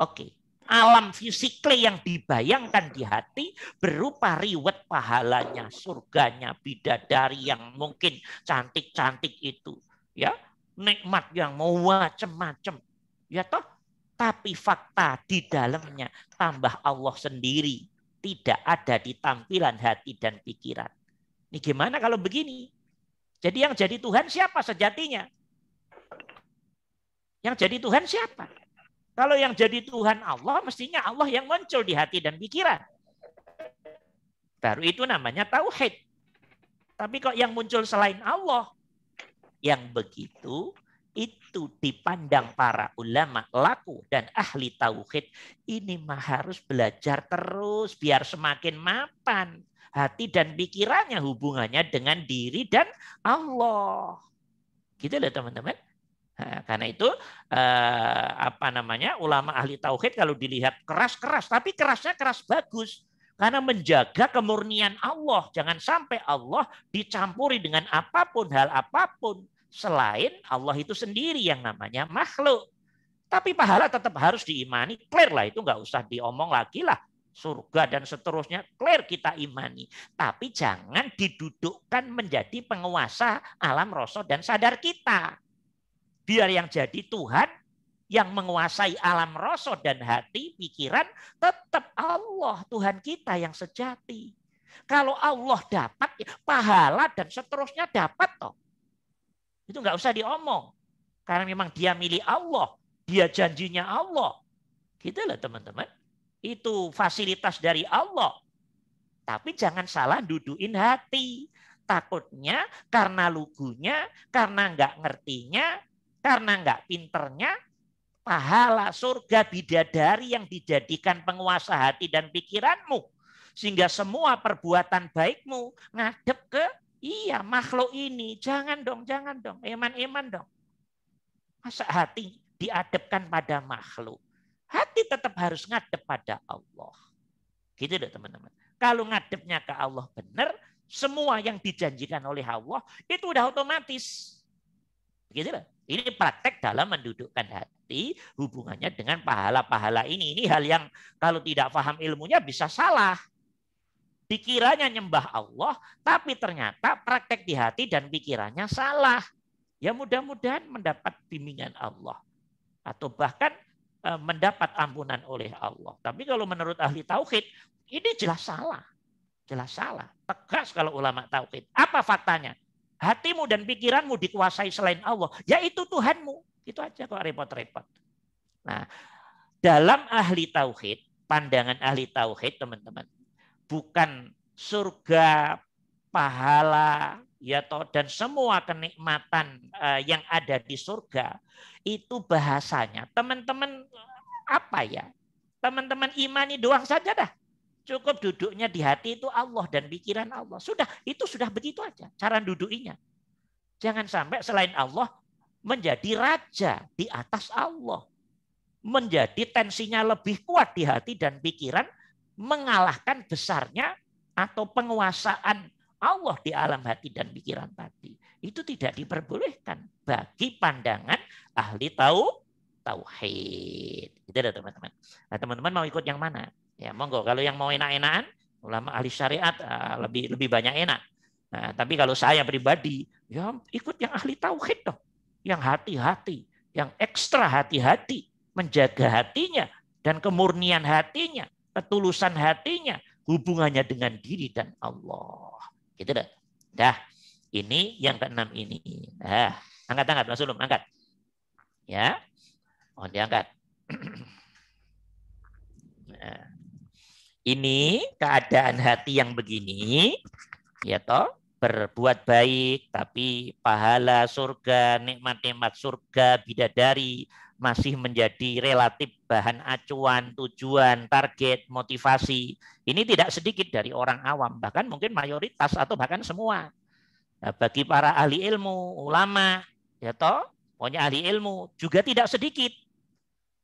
Oke. Alam fisiknya yang dibayangkan di hati berupa riwet pahalanya, surganya, bidadari yang mungkin cantik-cantik itu, ya. Nikmat yang mau macam-macam. Ya toh? Tapi fakta di dalamnya tambah Allah sendiri. Tidak ada di tampilan hati dan pikiran. Ini gimana kalau begini? Jadi yang jadi Tuhan siapa sejatinya? Yang jadi Tuhan siapa? Kalau yang jadi Tuhan Allah, mestinya Allah yang muncul di hati dan pikiran. Baru itu namanya tauhid. Tapi kok yang muncul selain Allah? Yang begitu itu dipandang para ulama laku dan ahli tauhid ini mah harus belajar terus biar semakin mapan hati dan pikirannya hubungannya dengan diri dan Allah. Gitu loh teman-teman. Nah, karena itu ulama ahli tauhid kalau dilihat keras-keras, tapi kerasnya keras bagus. Karena menjaga kemurnian Allah. Jangan sampai Allah dicampuri dengan apapun, hal apapun. Selain Allah itu sendiri yang namanya makhluk. Tapi pahala tetap harus diimani. Clear lah, itu nggak usah diomong lagi lah. Surga dan seterusnya clear kita imani. Tapi jangan didudukkan menjadi penguasa alam rasa dan sadar kita. Biar yang jadi Tuhan, yang menguasai alam rasa dan hati, pikiran, tetap Allah, Tuhan kita yang sejati. Kalau Allah dapat, pahala dan seterusnya dapat toh. Itu nggak usah diomong. Karena memang dia milik Allah. Dia janjinya Allah. Gitu loh teman-teman. Itu fasilitas dari Allah. Tapi jangan salah duduin hati. Takutnya karena lugunya, karena nggak ngertinya, karena nggak pinternya, pahala surga bidadari yang dijadikan penguasa hati dan pikiranmu. Sehingga semua perbuatan baikmu ngadep ke makhluk ini. Jangan dong. Eman-eman dong. Masa hati diadepkan pada makhluk? Hati tetap harus ngadep pada Allah. Gitu deh teman-teman. Kalau ngadepnya ke Allah benar, semua yang dijanjikan oleh Allah itu udah otomatis. Begitu loh. Ini praktek dalam mendudukkan hati hubungannya dengan pahala-pahala ini. Ini hal yang kalau tidak paham ilmunya bisa salah. Dikiranya nyembah Allah, tapi ternyata praktek di hati dan pikirannya salah. Ya mudah-mudahan mendapat bimbingan Allah. Atau bahkan mendapat ampunan oleh Allah. Tapi kalau menurut ahli tauhid, ini jelas salah. Jelas salah. Tegas kalau ulama tauhid. Apa faktanya? Hatimu dan pikiranmu dikuasai selain Allah. Yaitu Tuhanmu. Itu aja kok repot-repot. Nah, dalam ahli tauhid, pandangan ahli tauhid teman-teman, bukan surga, pahala, ya toh, dan semua kenikmatan yang ada di surga itu bahasanya teman-teman apa ya? Teman-teman imani doang saja dah. Cukup duduknya di hati itu Allah dan pikiran Allah. Sudah, itu sudah begitu aja cara dudukinya. Jangan sampai selain Allah menjadi raja di atas Allah. Menjadi tensinya lebih kuat di hati dan pikiran, mengalahkan besarnya atau penguasaan Allah di alam hati dan pikiran tadi. Itu tidak diperbolehkan bagi pandangan ahli tauhid. Itu ada teman-teman. Nah, teman-teman mau ikut yang mana? Ya monggo. Kalau yang mau enak-enakan, ulama ahli syariat lebih banyak enak. Nah, tapi kalau saya pribadi, ya ikut yang ahli tauhid dong. Yang hati-hati, yang ekstra hati-hati, menjaga hatinya dan kemurnian hatinya, ketulusan hatinya, hubungannya dengan diri dan Allah. Gitu dah. Dah. Ini yang keenam ini. Nah, angkat Mas Ulum, angkat. Ya. Mohon diangkat. Nah. Ini keadaan hati yang begini, ya toh, berbuat baik tapi pahala surga, nikmat-nikmat surga, bidadari masih menjadi relatif bahan acuan, tujuan, target, motivasi. Ini tidak sedikit dari orang awam, bahkan mungkin mayoritas atau bahkan semua. Nah, bagi para ahli ilmu, ulama, ya toh, pokoknya ahli ilmu juga tidak sedikit.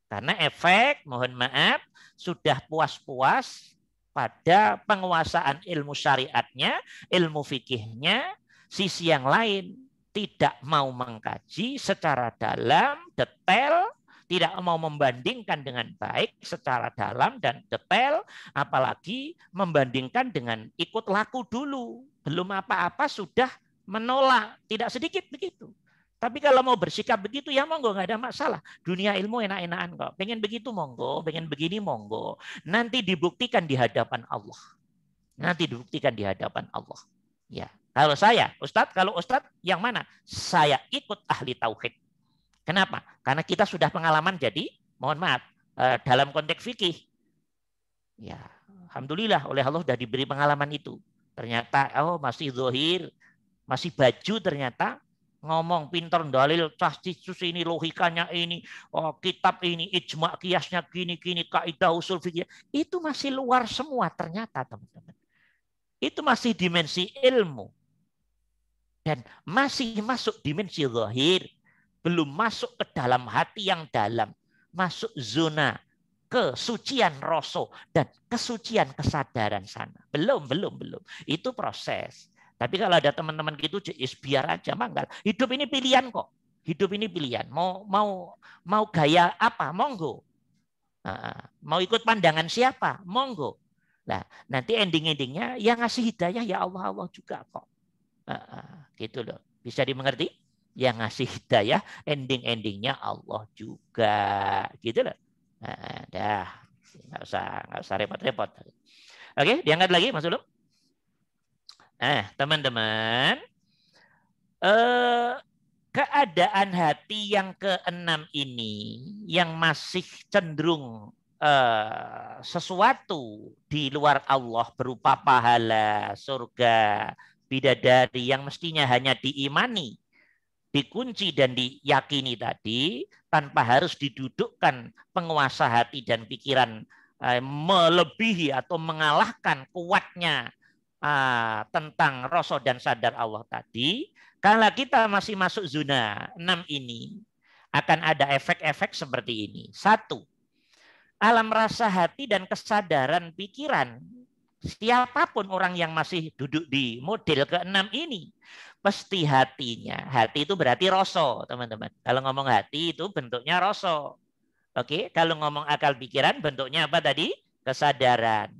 Karena efek, mohon maaf, sudah puas-puas pada penguasaan ilmu syariatnya, ilmu fikihnya, sisi yang lain tidak mau mengkaji secara dalam, detail, tidak mau membandingkan dengan baik secara dalam dan detail, apalagi membandingkan dengan ikut laku dulu. Belum apa-apa sudah menolak, tidak sedikit begitu. Tapi kalau mau bersikap begitu ya monggo, nggak ada masalah. Dunia ilmu enak-enakan kok. Pengen begitu monggo, pengen begini monggo. Nanti dibuktikan di hadapan Allah. Nanti dibuktikan di hadapan Allah. Ya. Kalau saya, Ustadz, kalau Ustadz yang mana? Saya ikut ahli tauhid. Kenapa? Karena kita sudah pengalaman jadi, mohon maaf, dalam konteks fikih. Ya, alhamdulillah oleh Allah sudah diberi pengalaman itu. Ternyata masih zahir, masih baju ternyata. Ngomong pintar dalil castisus ini logikanya ini kitab ini ijma kiasnya gini kaidah usul fikih itu masih luar semua ternyata teman-teman. Itu masih dimensi ilmu dan masih masuk dimensi zahir, belum masuk ke dalam hati yang dalam, masuk zona kesucian rasa dan kesucian kesadaran sana. Belum. Itu proses. Tapi kalau ada teman-teman gitu, biar aja manggal. Hidup ini pilihan kok. Hidup ini pilihan. Mau gaya apa? Monggo. Mau ikut pandangan siapa? Monggo. Nah, nanti ending-endingnya yang ngasih hidayah ya Allah juga kok. Gitu loh. Bisa dimengerti? Yang ngasih hidayah ending-endingnya Allah juga. Gitu loh. Dah. Nggak usah repot-repot. Oke, diangkat lagi Mas Ulum. Teman-teman, keadaan hati yang keenam ini yang masih cenderung sesuatu di luar Allah berupa pahala, surga, bidadari yang mestinya hanya diimani, dikunci dan diyakini tadi tanpa harus didudukkan penguasa hati dan pikiran melebihi atau mengalahkan kuatnya tentang rasa dan sadar Allah tadi, kalau kita masih masuk zona 6 ini, akan ada efek-efek seperti ini. 1, alam rasa hati dan kesadaran pikiran, siapapun orang yang masih duduk di model ke-6 ini, pasti hatinya. Hati itu berarti rasa, teman-teman. Kalau ngomong hati itu bentuknya rasa. Oke, kalau ngomong akal pikiran bentuknya apa tadi? Kesadaran.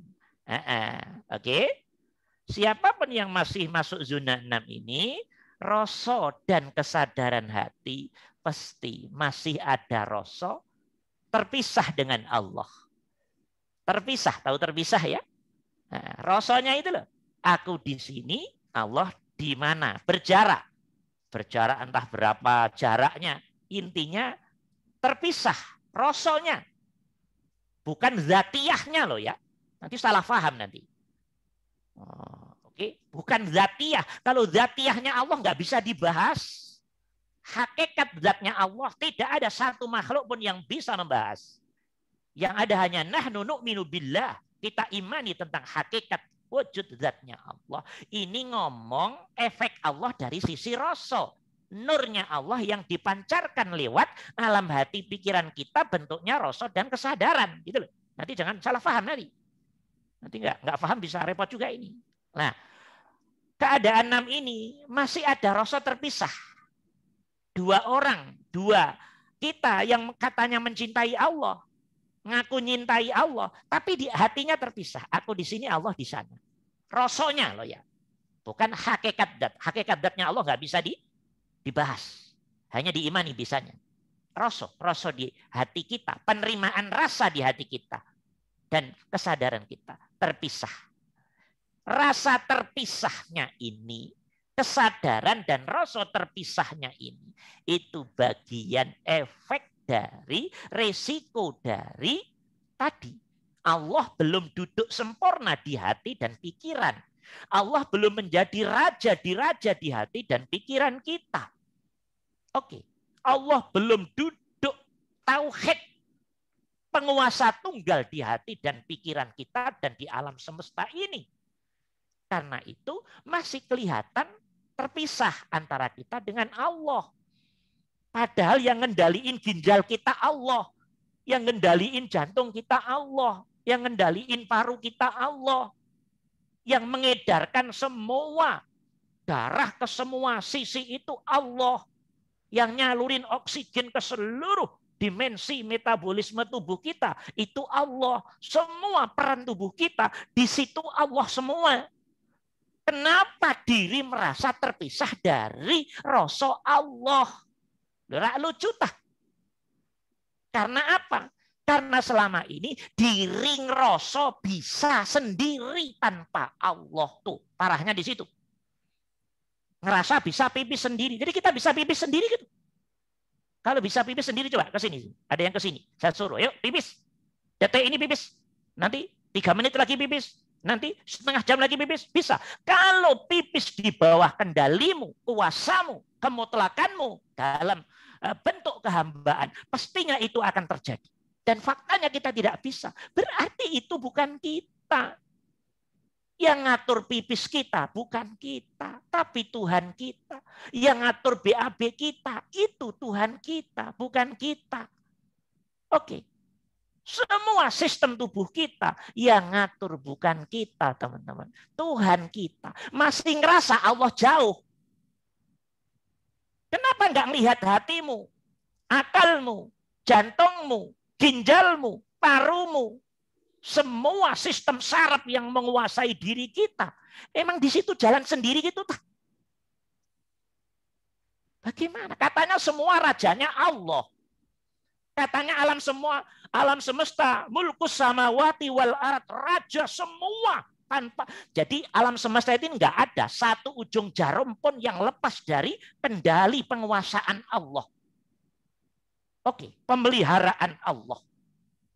Oke. Siapapun yang masih masuk zona 6 ini, rasa dan kesadaran hati pasti masih ada rasa terpisah dengan Allah. Terpisah, tahu terpisah ya? Rasanya itu loh. Aku di sini, Allah di mana? Berjarak. Berjarak entah berapa jaraknya. Intinya terpisah. Rasulnya. Bukan zatiyahnya loh ya. Nanti salah paham nanti. Oke, bukan zatiyah. Kalau zatiyahnya Allah nggak bisa dibahas. Hakikat zatnya Allah tidak ada satu makhluk pun yang bisa membahas. Yang ada hanya nahnu nu'minu billah. Kita imani tentang hakikat wujud zatnya Allah. Ini ngomong efek Allah dari sisi Rasul. Nurnya Allah yang dipancarkan lewat alam hati pikiran kita bentuknya Rasul dan kesadaran. Gitu loh. Nanti jangan salah paham nanti. Nanti nggak paham bisa repot juga ini. Nah, keadaan 6 ini masih ada Rasul terpisah. 2 orang, 2 kita yang katanya mencintai Allah, ngaku nyintai Allah, tapi di hatinya terpisah. Aku di sini, Allah di sana. Rasulnya loh ya, bukan hakikat dat. Hakikat datnya Allah nggak bisa dibahas, hanya diimani bisanya. Rasul di hati kita, penerimaan rasa di hati kita dan kesadaran kita terpisah. Rasa terpisahnya ini, kesadaran dan rasa terpisahnya ini, itu bagian efek dari resiko dari tadi. Allah belum duduk sempurna di hati dan pikiran. Allah belum menjadi raja di hati dan pikiran kita. Oke, Allah belum duduk tauhid penguasa tunggal di hati dan pikiran kita dan di alam semesta ini. Karena itu masih kelihatan terpisah antara kita dengan Allah. Padahal yang ngendaliin ginjal kita Allah. Yang ngendaliin jantung kita Allah. Yang ngendaliin paru kita Allah. Yang mengedarkan semua darah ke semua sisi itu Allah. Yang nyalurin oksigen ke seluruh dimensi metabolisme tubuh kita. Itu Allah. Semua peran tubuh kita di situ Allah semua. Kenapa diri merasa terpisah dari rasa Allah? Lucu tah. Karena apa? Karena selama ini diri ngerasa bisa sendiri tanpa Allah. Tuh, parahnya di situ. Ngerasa bisa pipis sendiri. Jadi kita bisa pipis sendiri gitu. Kalau bisa pipis sendiri coba ke sini. Ada yang ke sini. Saya suruh, yuk pipis. Detik ini pipis. Nanti 3 menit lagi pipis. Nanti setengah jam lagi pipis. Bisa. Kalau pipis di bawah kendalimu, kuasamu, kemutlakanmu dalam bentuk kehambaan, pastinya itu akan terjadi. Dan faktanya kita tidak bisa. Berarti itu bukan kita. Yang ngatur pipis kita bukan kita, tapi Tuhan kita. Yang ngatur BAB kita, itu Tuhan kita, bukan kita. Oke. Semua sistem tubuh kita yang ngatur bukan kita, teman-teman. Tuhan kita. Masih ngerasa Allah jauh. Kenapa nggak melihat hatimu, akalmu, jantungmu, ginjalmu, parumu, semua sistem saraf yang menguasai diri kita. Emang di situ jalan sendiri gitu. Bagaimana? Katanya semua rajanya Allah. Katanya alam semesta, mulkus samawati wal ard, raja semua tanpa. Jadi alam semesta itu enggak ada satu ujung jarum pun yang lepas dari kendali penguasaan Allah. Oke, pemeliharaan Allah.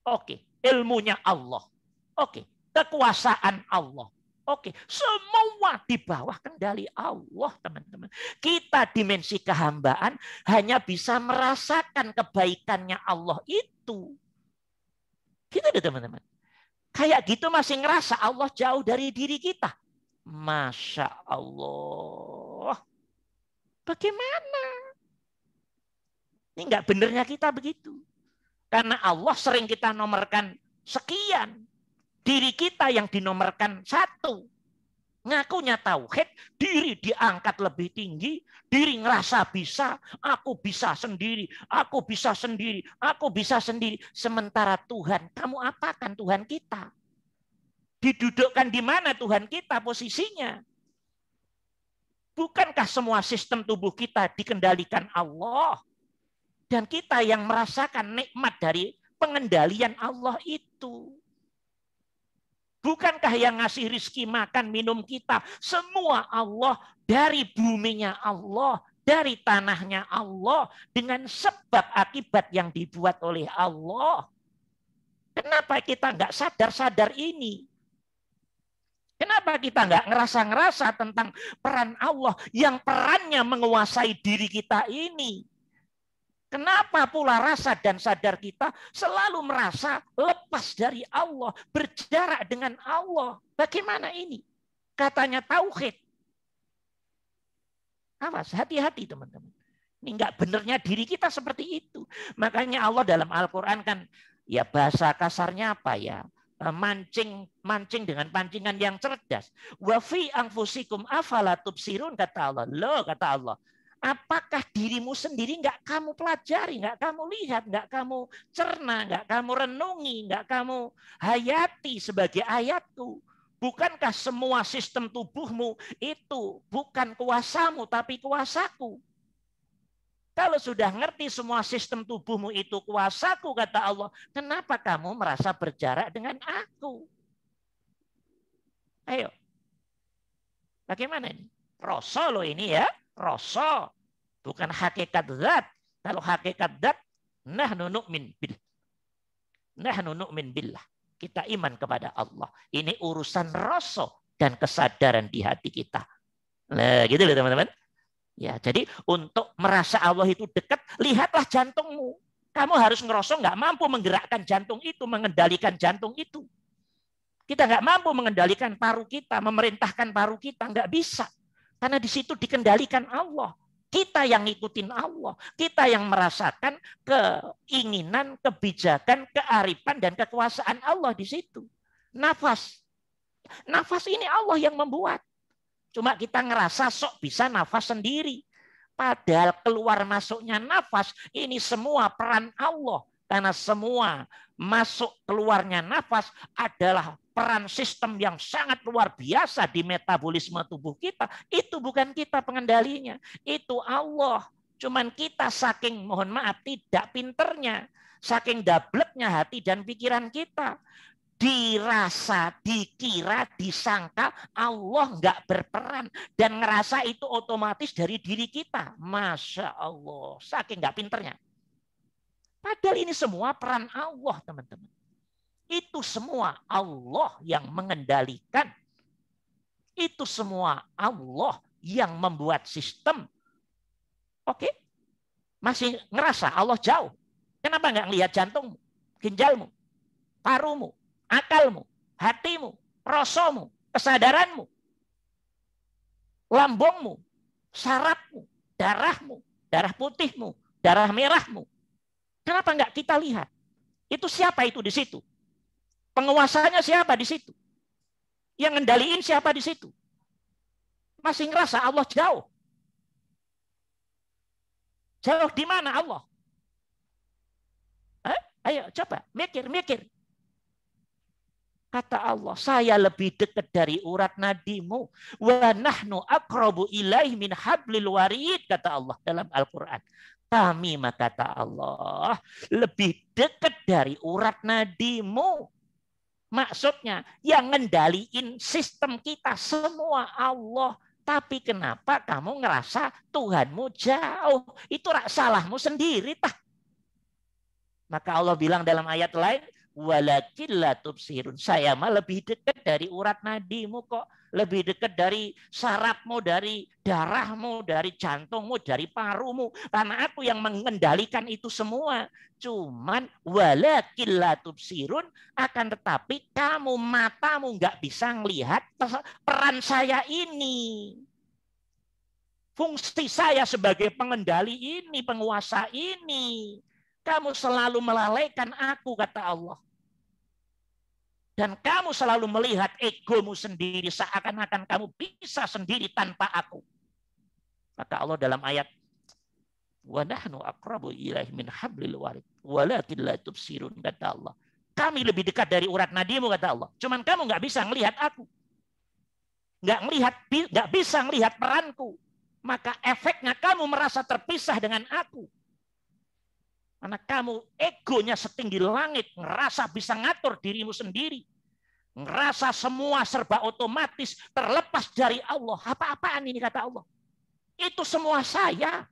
Oke, ilmunya Allah. Oke, kekuasaan Allah. Oke, semua di bawah kendali Allah, teman-teman. Kita dimensi kehambaan hanya bisa merasakan kebaikannya Allah itu. Gitu deh, teman-teman. Kayak gitu masih ngerasa Allah jauh dari diri kita. Masya Allah. Bagaimana? Ini enggak benernya kita begitu. Karena Allah sering kita nomorkan sekian. Diri kita yang dinomorkan 1. Ngakunya tauhid, diri diangkat lebih tinggi, diri ngerasa bisa, aku bisa sendiri, aku bisa sendiri, aku bisa sendiri. Sementara Tuhan, kamu apakan Tuhan kita? Didudukkan di mana Tuhan kita posisinya? Bukankah semua sistem tubuh kita dikendalikan Allah? Dan kita yang merasakan nikmat dari pengendalian Allah itu. Bukankah Siapakah yang ngasih rizki makan minum kita? Semua Allah, dari buminya Allah, dari tanahnya Allah, dengan sebab akibat yang dibuat oleh Allah. Kenapa kita nggak sadar-sadar ini? Kenapa kita nggak ngerasa-ngerasa tentang peran Allah yang perannya menguasai diri kita ini? Kenapa pula rasa dan sadar kita selalu merasa lepas dari Allah, berjarak dengan Allah? Bagaimana ini? Katanya tauhid. Awas, hati-hati teman-teman. Ini nggak benernya diri kita seperti itu. Makanya Allah dalam Al-Quran kan, ya bahasa kasarnya apa ya? Mancing dengan pancingan yang cerdas. Wa fi anfusikum afala tubsirun, kata Allah. Loh, kata Allah, apakah dirimu sendiri nggak kamu pelajari, nggak kamu lihat, nggak kamu cerna, nggak kamu renungi, nggak kamu hayati sebagai ayatku? Bukankah semua sistem tubuhmu itu bukan kuasamu tapi kuasaku? Kalau sudah ngerti semua sistem tubuhmu itu kuasaku, kata Allah, kenapa kamu merasa berjarak dengan aku? Ayo. Bagaimana ini? Rasa loh ini ya. Rasa. Bukan hakikat zat. Kalau hakikat zat, nahnu nu'min billah. Nahnu nu'min billah. Kita iman kepada Allah. Ini urusan rasa dan kesadaran di hati kita. Nah, gitu loh teman-teman. Ya, jadi untuk merasa Allah itu dekat, lihatlah jantungmu. Kamu harus ngerasa nggak mampu menggerakkan jantung itu, mengendalikan jantung itu. Kita nggak mampu mengendalikan paru kita, memerintahkan paru kita, nggak bisa. Karena di situ dikendalikan Allah. Kita yang ngikutin Allah. Kita yang merasakan keinginan, kebijakan, kearifan, dan kekuasaan Allah di situ. Nafas. Nafas ini Allah yang membuat. Cuma kita ngerasa sok bisa nafas sendiri. Padahal keluar masuknya nafas ini semua peran Allah. Karena semua masuk keluarnya nafas adalah peran sistem yang sangat luar biasa di metabolisme tubuh kita. Itu bukan kita pengendalinya. Itu Allah. Cuman kita saking, mohon maaf, tidak pinternya. Saking dableknya hati dan pikiran kita. Dirasa, dikira, disangka Allah nggak berperan dan ngerasa itu otomatis dari diri kita. Masya Allah, saking nggak pinternya. Padahal ini semua peran Allah, teman-teman. Itu semua Allah yang mengendalikan. Itu semua Allah yang membuat sistem. Oke? Masih ngerasa Allah jauh. Kenapa nggak ngelihat jantungmu, ginjalmu, parumu, akalmu, hatimu, rasamu, kesadaranmu, lambungmu, sarafmu, darahmu, darah putihmu, darah merahmu. Kenapa enggak kita lihat? Itu siapa itu di situ? Penguasanya siapa di situ? Yang ngendaliin siapa di situ? Masih ngerasa Allah jauh. Jauh di mana Allah? Ayo coba mikir. Kata Allah, saya lebih dekat dari urat nadimu. Wa nahnu aqrabu ilaihi min hablil warid, kata Allah dalam Al-Quran. Kami, kata Allah, lebih dekat dari urat nadimu. Maksudnya, yang ngendaliin sistem kita semua Allah. Tapi kenapa kamu ngerasa Tuhanmu jauh? Itu salahmu sendiri, tah. Maka Allah bilang dalam ayat lain, walakin la tubsirun. Saya mah lebih dekat dari urat nadimu kok. Lebih dekat dari sarafmu, dari darahmu, dari jantungmu, dari parumu. Karena aku yang mengendalikan itu semua. Cuman walakin la tubsirun, akan tetapi kamu matamu nggak bisa melihat peran saya ini. Fungsi saya sebagai pengendali ini, penguasa ini. Kamu selalu melalaikan aku, kata Allah. Dan kamu selalu melihat egomu sendiri seakan-akan kamu bisa sendiri tanpa aku. Maka Allah dalam ayat wa nahnu aqrabu ilaihi min hablil warid walakin la tubsirun, kata Allah. Kami lebih dekat dari urat nadimu, kata Allah. Cuman kamu nggak bisa melihat aku. Nggak bisa melihat peranku. Maka efeknya kamu merasa terpisah dengan aku. Karena kamu egonya setinggi langit, ngerasa bisa ngatur dirimu sendiri. ngerasa semua serba otomatis, terlepas dari Allah. Apa-apaan ini kata Allah? Itu semua saya.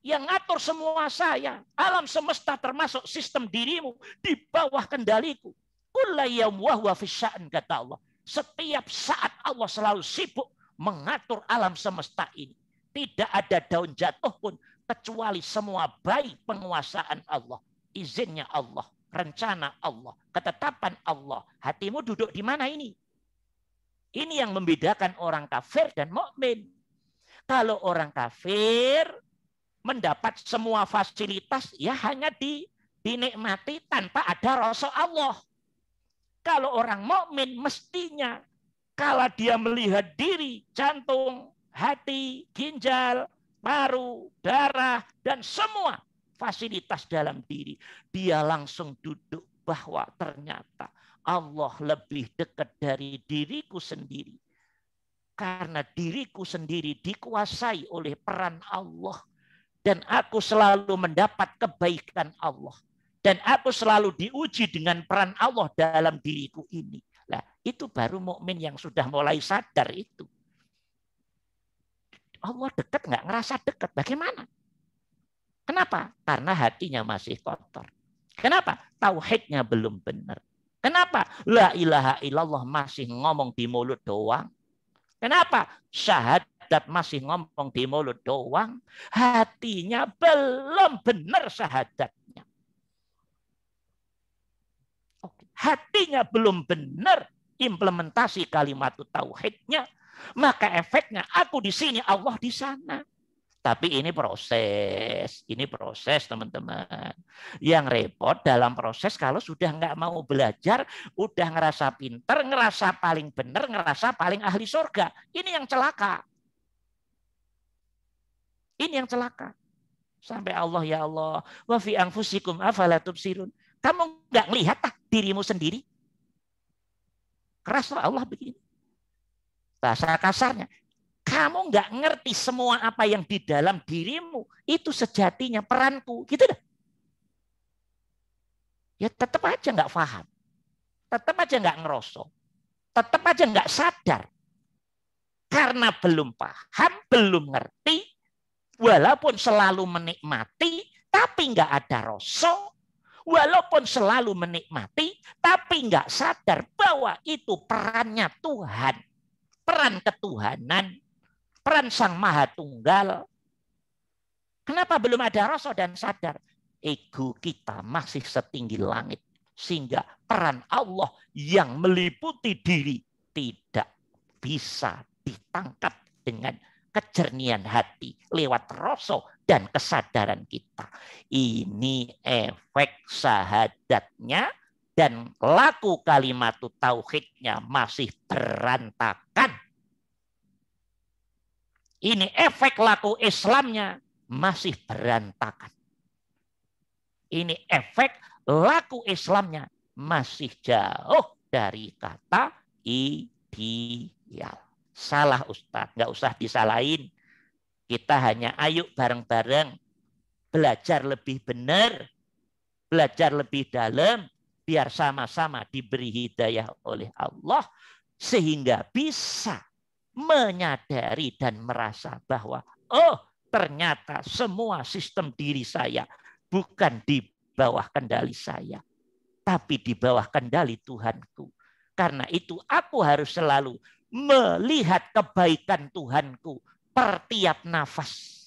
Yang ngatur semua saya. Alam semesta termasuk sistem dirimu di bawah kendaliku. Kulla yaum wa huwa fi sya'an, kata Allah. Setiap saat Allah selalu sibuk mengatur alam semesta ini. Tidak ada daun jatuh pun kecuali semua baik penguasaan Allah, izinnya Allah, rencana Allah, ketetapan Allah. Hatimu duduk di mana ini? Ini yang membedakan orang kafir dan mukmin. Kalau orang kafir mendapat semua fasilitas, ya hanya dinikmati tanpa ada rasa Allah. Kalau orang mukmin mestinya kalau dia melihat diri, jantung, hati, ginjal, paru, darah, dan semua fasilitas dalam diri, dia langsung duduk bahwa ternyata Allah lebih dekat dari diriku sendiri. Karena diriku sendiri dikuasai oleh peran Allah. Dan aku selalu mendapat kebaikan Allah. Dan aku selalu diuji dengan peran Allah dalam diriku ini. Nah, itu baru mukmin yang sudah mulai sadar itu. Allah dekat nggak ngerasa dekat. Bagaimana? Kenapa? Karena hatinya masih kotor. Kenapa? Tauhidnya belum benar. Kenapa? La ilaha illallah masih ngomong di mulut doang. Kenapa? Syahadat masih ngomong di mulut doang. Hatinya belum benar syahadatnya. Hatinya belum benar implementasi kalimat tauhidnya. Maka efeknya aku di sini, Allah di sana. Tapi ini proses teman-teman. Yang repot dalam proses kalau sudah nggak mau belajar, udah ngerasa pinter, ngerasa paling benar, ngerasa paling ahli surga. Ini yang celaka. Ini yang celaka. Sampai Allah, ya Allah, wa fi anfusikum afala tubsirun. Kamu nggak ngelihat dirimu sendiri? Keras Allah begini. Bahasa kasarnya. Kamu nggak ngerti semua apa yang di dalam dirimu. Itu sejatinya peranku. Gitu dah. Ya tetap aja nggak paham. Tetap aja nggak ngerosok. Tetap aja nggak sadar. Karena belum paham, belum ngerti. Walaupun selalu menikmati, tapi nggak ada rasa. Walaupun selalu menikmati, tapi nggak sadar bahwa itu perannya Tuhan. Peran ketuhanan. Peran Sang Maha Tunggal. Kenapa belum ada rasa dan sadar? Ego kita masih setinggi langit. Sehingga peran Allah yang meliputi diri tidak bisa ditangkap dengan kejernihan hati lewat rasa dan kesadaran kita. Ini efek syahadatnya dan laku kalimat tauhidnya masih berantakan. Ini efek laku Islamnya masih berantakan. Ini efek laku Islamnya masih jauh dari kata ideal. Salah Ustadz, nggak usah disalahin. Kita hanya ayo bareng-bareng belajar lebih benar, belajar lebih dalam, biar sama-sama diberi hidayah oleh Allah sehingga bisa menyadari dan merasa bahwa oh ternyata semua sistem diri saya bukan di bawah kendali saya, tapi di bawah kendali Tuhanku. Karena itu aku harus selalu melihat kebaikan Tuhanku per tiap nafas.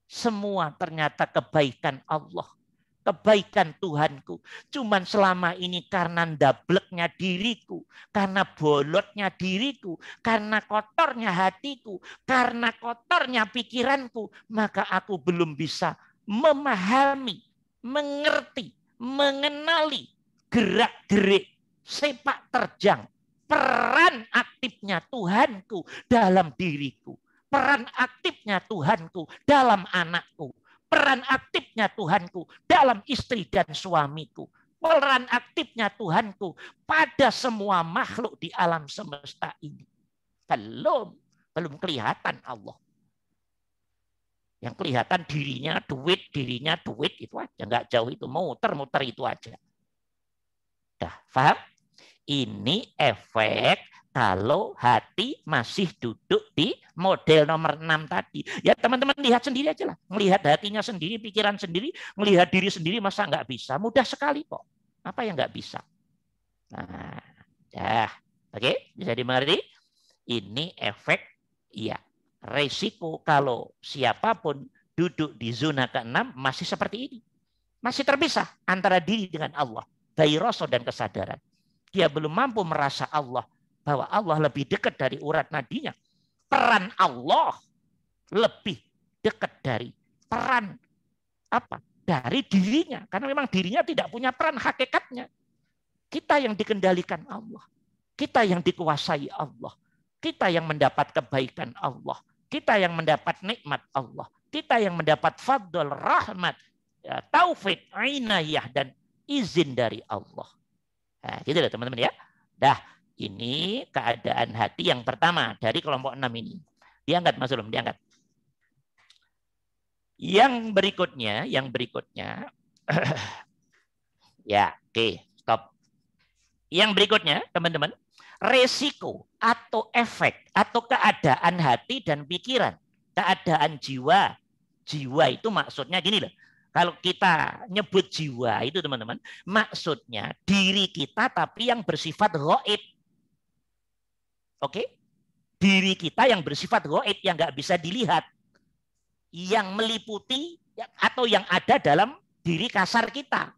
Semua ternyata kebaikan Allah. Kebaikan Tuhanku. Cuman selama ini karena ndableknya diriku. Karena bolotnya diriku. Karena kotornya hatiku. Karena kotornya pikiranku. Maka aku belum bisa memahami, mengerti, mengenali gerak-gerik, sepak terjang, peran aktifnya Tuhanku dalam diriku. Peran aktifnya Tuhanku dalam anakku. Peran aktifnya Tuhanku dalam istri dan suamiku. Peran aktifnya Tuhanku pada semua makhluk di alam semesta ini. Belum kelihatan Allah. Yang kelihatan dirinya duit itu aja. Nggak jauh itu, muter-muter itu aja. Dah, paham? Ini efek kalau hati masih duduk di model nomor 6 tadi. Ya teman-teman lihat sendiri aja lah. Melihat hatinya sendiri, pikiran sendiri, melihat diri sendiri, masa nggak bisa? Mudah sekali kok. Apa yang nggak bisa? Nah, oke, bisa dimengerti? Ini efek, ya, resiko kalau siapapun duduk di zona ke-6 masih seperti ini. Masih terpisah antara diri dengan Allah. Gairoso dan kesadaran. Dia belum mampu merasa Allah, bahwa Allah lebih dekat dari urat nadinya. Peran Allah lebih dekat dari peran apa? Dari dirinya. Karena memang dirinya tidak punya peran hakikatnya. Kita yang dikendalikan Allah. Kita yang dikuasai Allah. Kita yang mendapat kebaikan Allah. Kita yang mendapat nikmat Allah. Kita yang mendapat fadl, rahmat, taufik, inayah, dan izin dari Allah. Nah, gitu loh teman-teman ya. Dah, ini keadaan hati yang pertama dari kelompok 6 ini. Diangkat Mas Ulum, diangkat. Yang berikutnya ya, oke, stop. Yang berikutnya, teman-teman, resiko atau efek atau keadaan hati dan pikiran, keadaan jiwa. Jiwa itu maksudnya gini loh. Kalau kita nyebut jiwa itu teman-teman, maksudnya diri kita tapi yang bersifat ghaib. Oke? Diri kita yang bersifat ghaib, yang nggak bisa dilihat. Yang meliputi atau yang ada dalam diri kasar kita.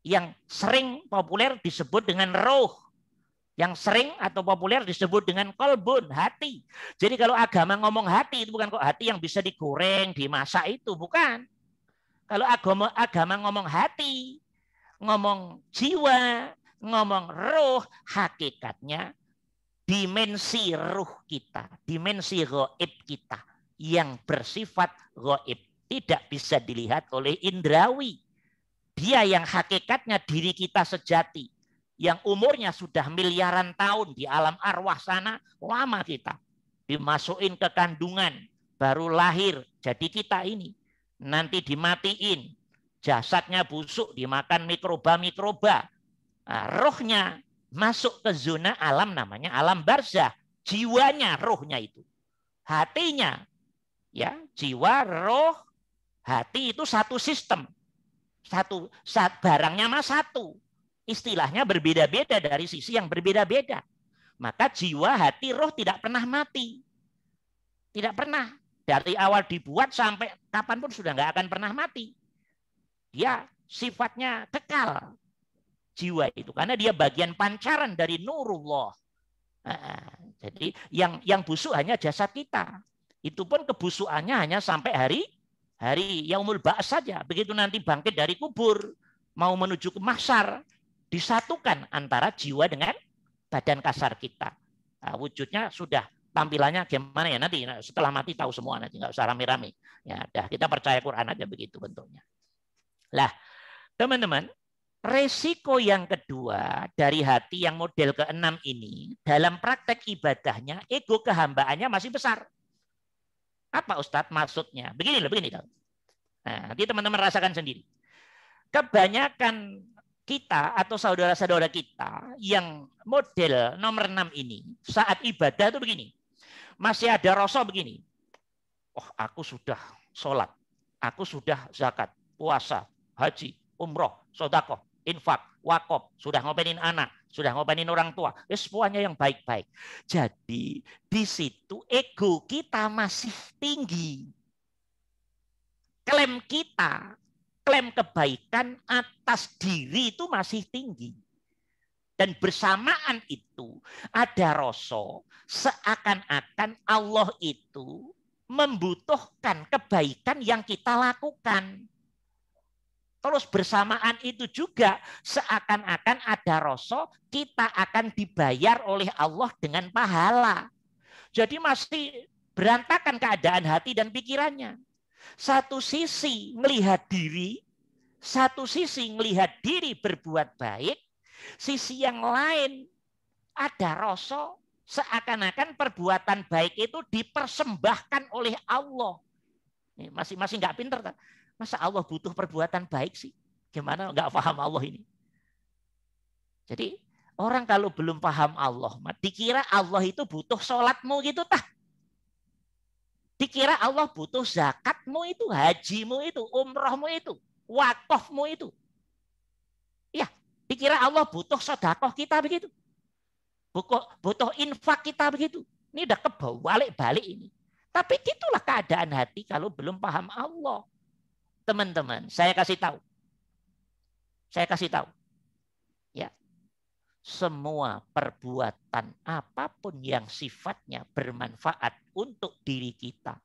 Yang sering populer disebut dengan roh. Yang sering atau populer disebut dengan kolbun, hati. Jadi kalau agama ngomong hati, itu bukan kok hati yang bisa digoreng, dimasak itu, bukan. Kalau agama ngomong hati, ngomong jiwa, ngomong roh, hakikatnya dimensi ruh kita, dimensi ghaib kita yang bersifat ghaib, tidak bisa dilihat oleh indrawi. Dia yang hakikatnya diri kita sejati, yang umurnya sudah miliaran tahun di alam arwah sana, lama kita. Dimasukin ke kandungan, baru lahir, jadi kita ini. Nanti dimatiin, jasadnya busuk, dimakan mikroba-mikroba. Nah, rohnya masuk ke zona alam namanya alam barzah. Jiwanya, rohnya itu. Hatinya, ya, jiwa, roh, hati itu satu sistem. Barangnya mah satu. Istilahnya berbeda-beda dari sisi yang berbeda-beda. Maka jiwa, hati, roh tidak pernah mati. Tidak pernah. Dari awal dibuat sampai kapanpun sudah nggak akan pernah mati. Dia sifatnya kekal. Jiwa itu. Karena dia bagian pancaran dari nurullah. Jadi yang busuk hanya jasad kita. Itu pun kebusukannya hanya sampai hari yaumul ba'ats saja. Begitu nanti bangkit dari kubur, mau menuju ke mahsyar, disatukan antara jiwa dengan badan kasar kita. Nah, wujudnya sudah, tampilannya gimana ya nanti setelah mati tahu semua, nanti nggak usah rame-rame. Ya, dah kita percaya Quran aja begitu bentuknya. Lah, teman-teman, resiko yang kedua dari hati yang model ke-6 ini dalam praktek ibadahnya, ego kehambaannya masih besar. Apa Ustadz maksudnya? Begini loh. Nah, nanti teman-teman rasakan sendiri. Kebanyakan kita atau saudara-saudara kita yang model nomor 6 ini saat ibadah itu begini. Masih ada rasa begini. Oh, aku sudah sholat, aku sudah zakat, puasa, haji, umroh, sedekah, infak, wakaf, sudah ngopenin anak, sudah ngopenin orang tua, semuanya yang baik-baik. Jadi di situ ego kita masih tinggi. Klaim kita, klaim kebaikan atas diri itu masih tinggi. Dan bersamaan itu ada rasa seakan-akan Allah itu membutuhkan kebaikan yang kita lakukan. Terus bersamaan itu juga seakan-akan ada rasa kita akan dibayar oleh Allah dengan pahala. Jadi masih berantakan keadaan hati dan pikirannya. Satu sisi melihat diri, satu sisi melihat diri berbuat baik, sisi yang lain ada rasa seakan-akan perbuatan baik itu dipersembahkan oleh Allah. Ini masih nggak pinter kan? Masa Allah butuh perbuatan baik sih? Gimana nggak paham Allah ini? Jadi Orang kalau belum paham Allah, dikira Allah itu butuh sholatmu gitu tah. Dikira Allah butuh zakatmu itu, hajimu itu, umrohmu itu, wakafmu itu. Ya, dikira Allah butuh sedekah kita begitu. Butuh infak kita begitu. Ini udah kebalik-balik ini. Tapi itulah keadaan hati kalau belum paham Allah. Teman-teman, saya kasih tahu. Ya. Semua perbuatan apapun yang sifatnya bermanfaat untuk diri kita,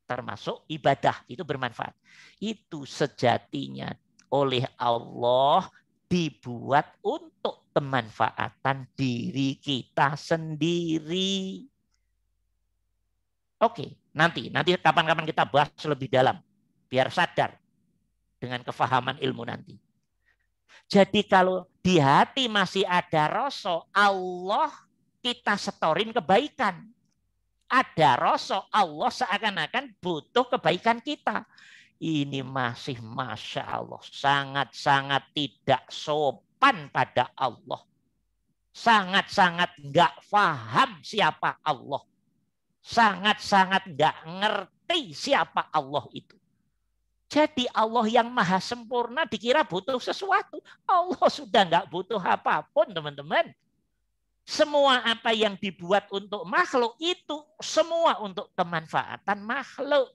termasuk ibadah itu bermanfaat, itu sejatinya oleh Allah dibuat untuk kemanfaatan diri kita sendiri. Oke, nanti kapan-kapan kita bahas lebih dalam biar sadar dengan kefahaman ilmu nanti. Jadi kalau di hati masih ada rasa Allah, kita setorin kebaikan. Ada rasa Allah seakan-akan butuh kebaikan kita. Ini masih Masya Allah. Sangat-sangat tidak sopan pada Allah. Sangat-sangat nggak paham siapa Allah. Sangat-sangat nggak ngerti siapa Allah itu. Jadi Allah yang maha sempurna dikira butuh sesuatu. Allah sudah nggak butuh apapun, teman-teman. Semua apa yang dibuat untuk makhluk itu semua untuk kemanfaatan makhluk.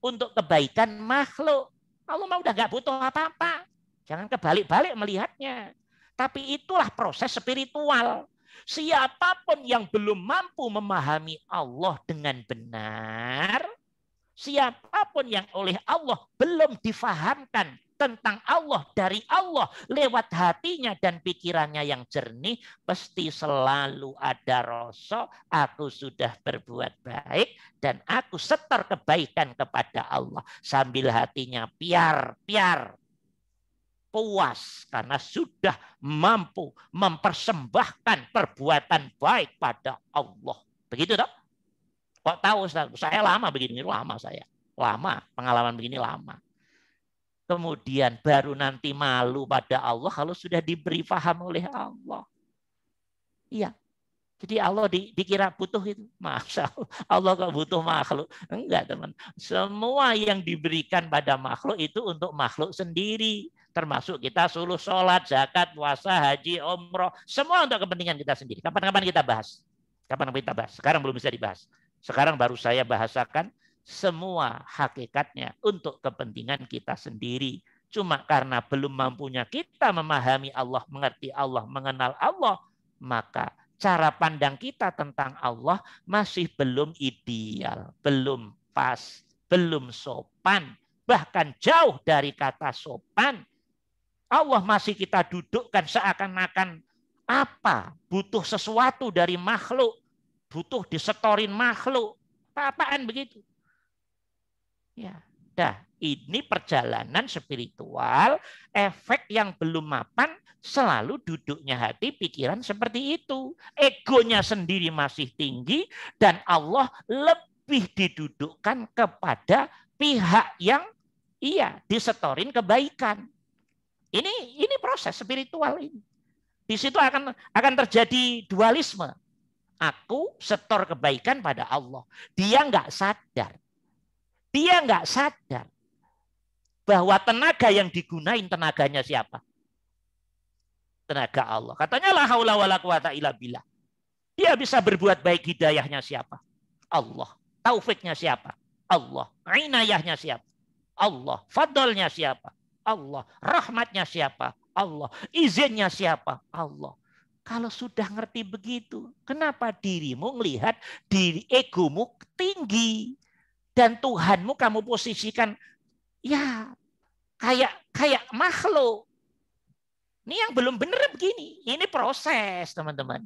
Untuk kebaikan makhluk. Allah mah udah nggak butuh apa-apa. Jangan kebalik-balik melihatnya. Tapi itulah proses spiritual. Siapapun yang belum mampu memahami Allah dengan benar, siapapun yang oleh Allah belum difahamkan tentang Allah dari Allah lewat hatinya dan pikirannya yang jernih, pasti selalu ada rasa aku sudah berbuat baik dan aku setor kebaikan kepada Allah. Sambil hatinya piar puas karena sudah mampu mempersembahkan perbuatan baik pada Allah. Begitu dong? Kok tahu Ustaz? Saya lama begini, lama pengalaman begini lama. Kemudian baru nanti malu pada Allah kalau sudah diberi paham oleh Allah. Iya. Jadi Allah dikira butuh itu. Masa Allah kok butuh makhluk? Enggak, teman. Semua yang diberikan pada makhluk itu untuk makhluk sendiri. Termasuk kita suluh sholat, zakat, puasa, haji, umroh. Semua untuk kepentingan kita sendiri. Kapan-kapan kita bahas. Sekarang belum bisa dibahas. Sekarang baru saya bahasakan semua hakikatnya untuk kepentingan kita sendiri. Cuma karena belum mampunya kita memahami Allah, mengerti Allah, mengenal Allah, maka cara pandang kita tentang Allah masih belum ideal, belum pas, belum sopan, bahkan jauh dari kata sopan. Allah masih kita dudukkan seakan-akan apa? Butuh sesuatu dari makhluk. Butuh disetorin makhluk. Apa-apaan begitu. Ya, dah. Ini perjalanan spiritual, efek yang belum mapan, selalu duduknya hati, pikiran seperti itu. Egonya sendiri masih tinggi, dan Allah lebih didudukkan kepada pihak yang disetorin kebaikan. Ini proses spiritual ini. Di situ akan terjadi dualisme. Aku setor kebaikan pada Allah. Dia nggak sadar bahwa tenaga yang digunain tenaganya siapa? Tenaga Allah. Katanya la haula wala quwata illa billah. Dia bisa berbuat baik, hidayahnya siapa? Allah. Taufiknya siapa? Allah. Inayahnya siapa? Allah. Fadlnya siapa? Allah. Rahmatnya siapa? Allah. Izinnya siapa? Allah. Kalau sudah ngerti begitu, kenapa dirimu melihat diri egomu tinggi dan Tuhanmu kamu posisikan kayak makhluk? Ini yang belum benar begini. Ini proses, teman-teman.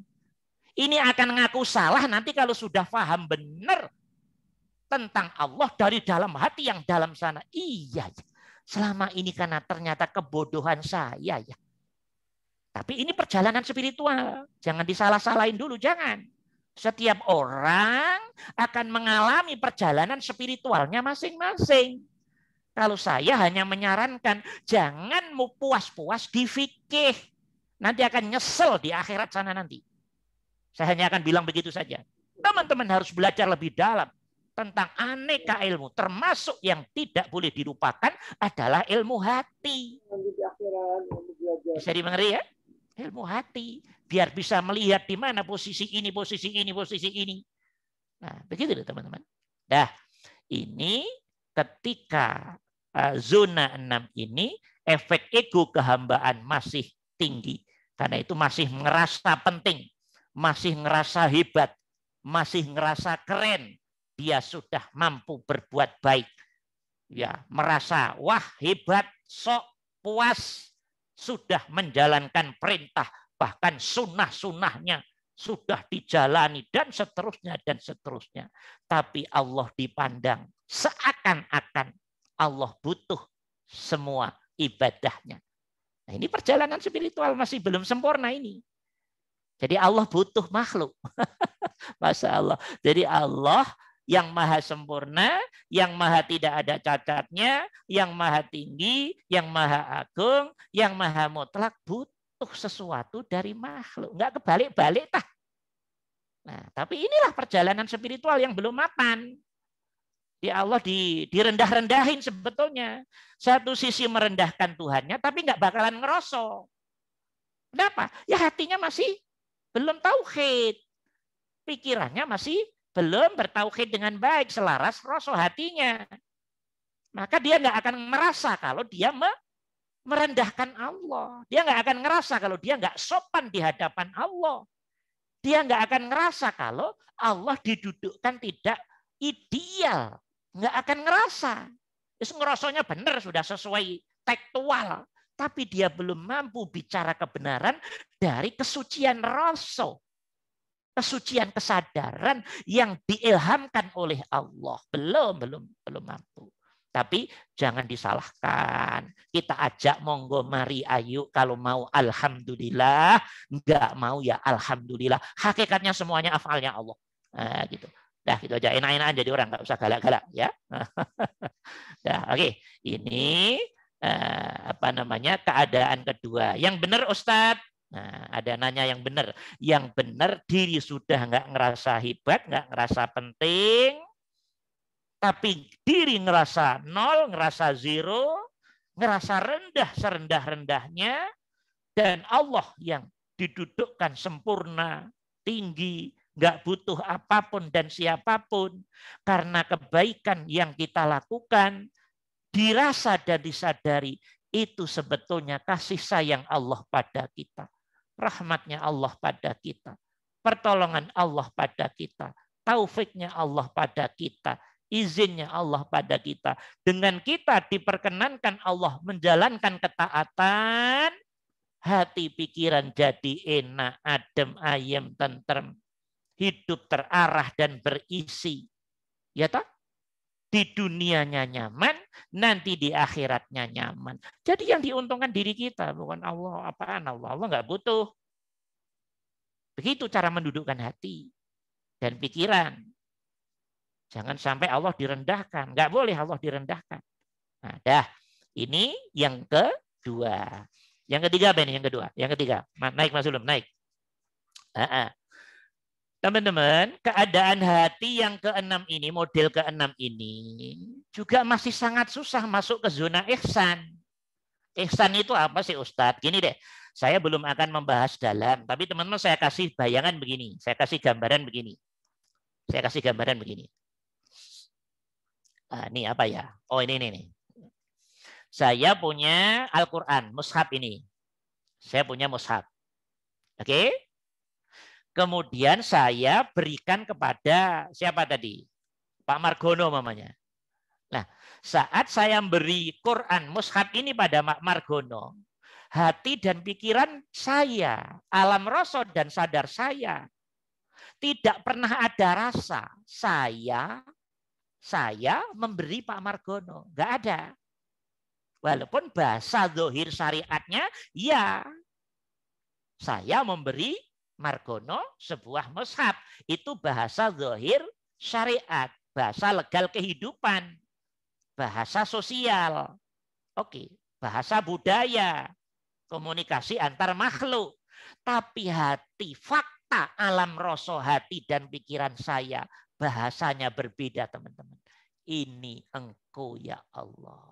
Ini akan ngaku salah nanti kalau sudah paham benar tentang Allah dari dalam hati yang dalam sana. Iya, selama ini karena ternyata kebodohan saya ya. Tapi ini perjalanan spiritual. Jangan disalah-salahin dulu, jangan. Setiap orang akan mengalami perjalanan spiritualnya masing-masing. Kalau saya hanya menyarankan, jangan mau puas-puas di fikih. Nanti akan nyesel di akhirat sana nanti. Saya hanya akan bilang begitu saja. Teman-teman harus belajar lebih dalam tentang aneka ilmu. Termasuk yang tidak boleh dilupakan adalah ilmu hati. Bisa dimengerti ya? Ilmu hati. Biar bisa melihat di mana posisi ini, posisi ini, posisi ini. Nah, begitu teman-teman. Nah, ini ketika zona 6 ini, efek ego kehambaan masih tinggi. Karena itu masih ngerasa penting, masih ngerasa hebat, masih ngerasa keren. Dia sudah mampu berbuat baik. Ya, merasa wah hebat, sok puas, sudah menjalankan perintah, bahkan sunnah-sunnahnya sudah dijalani dan seterusnya dan seterusnya. Tapi Allah dipandang seakan-akan Allah butuh semua ibadahnya. Nah, ini perjalanan spiritual masih belum sempurna ini. Jadi Allah butuh makhluk. Masya Allah. Jadi Allah yang maha sempurna, yang maha tidak ada cacatnya, yang maha tinggi, yang maha agung, yang maha mutlak butuh sesuatu dari makhluk. Enggak kebalik-balik tah. Nah, tapi inilah perjalanan spiritual yang belum mapan. Di Allah direndah-rendahin sebetulnya. Satu sisi merendahkan Tuhannya, tapi nggak bakalan ngerosok. Kenapa? Ya hatinya masih belum tauhid. Pikirannya masih belum bertauhid dengan baik, selaras rosok hatinya. Maka dia nggak akan merasa kalau dia merendahkan Allah. Dia nggak akan ngerasa kalau dia nggak sopan di hadapan Allah. Dia nggak akan ngerasa kalau Allah didudukkan tidak ideal. Nggak akan ngerasa. Ngerasanya benar, sudah sesuai tekstual. Tapi dia belum mampu bicara kebenaran dari kesucian rasa. Kesucian kesadaran yang diilhamkan oleh Allah. Belum mampu. Tapi jangan disalahkan. Kita ajak monggo mari ayo, kalau mau alhamdulillah, enggak mau ya alhamdulillah. Hakikatnya semuanya afalnya Allah. Nah, gitu. Dah gitu aja, enak-enakan jadi orang, nggak usah galak-galak ya. Nah, oke. Ini keadaan kedua. Yang benar Ustadz. Nah, ada nanya yang benar. Yang benar diri sudah nggak ngerasa hebat, nggak ngerasa penting, tapi diri ngerasa nol, ngerasa zero, ngerasa rendah serendah-rendahnya, dan Allah yang didudukkan sempurna, tinggi, nggak butuh apapun dan siapapun, karena kebaikan yang kita lakukan dirasa dan disadari itu sebetulnya kasih sayang Allah pada kita, rahmatnya Allah pada kita, pertolongan Allah pada kita, taufiknya Allah pada kita, izinnya Allah pada kita. Dengan kita diperkenankan Allah menjalankan ketaatan, hati pikiran jadi enak, adem, ayem, tentrem. Hidup terarah dan berisi. Ya tak? Di dunianya nyaman, nanti di akhiratnya nyaman. Jadi yang diuntungkan diri kita, bukan Allah. Apaan Allah? Allah nggak butuh. Begitu cara mendudukkan hati dan pikiran. Jangan sampai Allah direndahkan. Nggak boleh Allah direndahkan. Nah, dah. Ini yang kedua. Yang ketiga apa ini? Yang kedua. Yang ketiga. Naik Mas Ulum, naik. Teman-teman, keadaan hati yang keenam ini, model keenam ini, juga masih sangat susah masuk ke zona ihsan. Ihsan itu apa sih Ustadz? Gini deh, saya belum akan membahas dalam, tapi teman-teman saya kasih bayangan begini, saya kasih gambaran begini. Ini apa ya? Oh ini. Saya punya Al-Quran, mushaf ini. Saya punya mushaf. Oke? Kemudian saya berikan kepada siapa tadi? Pak Margono mamanya. Nah, saat saya beri Quran mushaf ini pada Pak Margono, hati dan pikiran saya, alam rasa dan sadar saya, tidak pernah ada rasa saya memberi Pak Margono. Nggak ada. Walaupun bahasa zahir syariatnya, ya saya memberi Margono sebuah mushaf. Itu bahasa zahir syariat, bahasa legal kehidupan, bahasa sosial, oke, bahasa budaya. Komunikasi antar makhluk. Tapi hati, fakta alam rasa hati dan pikiran saya, bahasanya berbeda, teman-teman. Ini engkau ya Allah.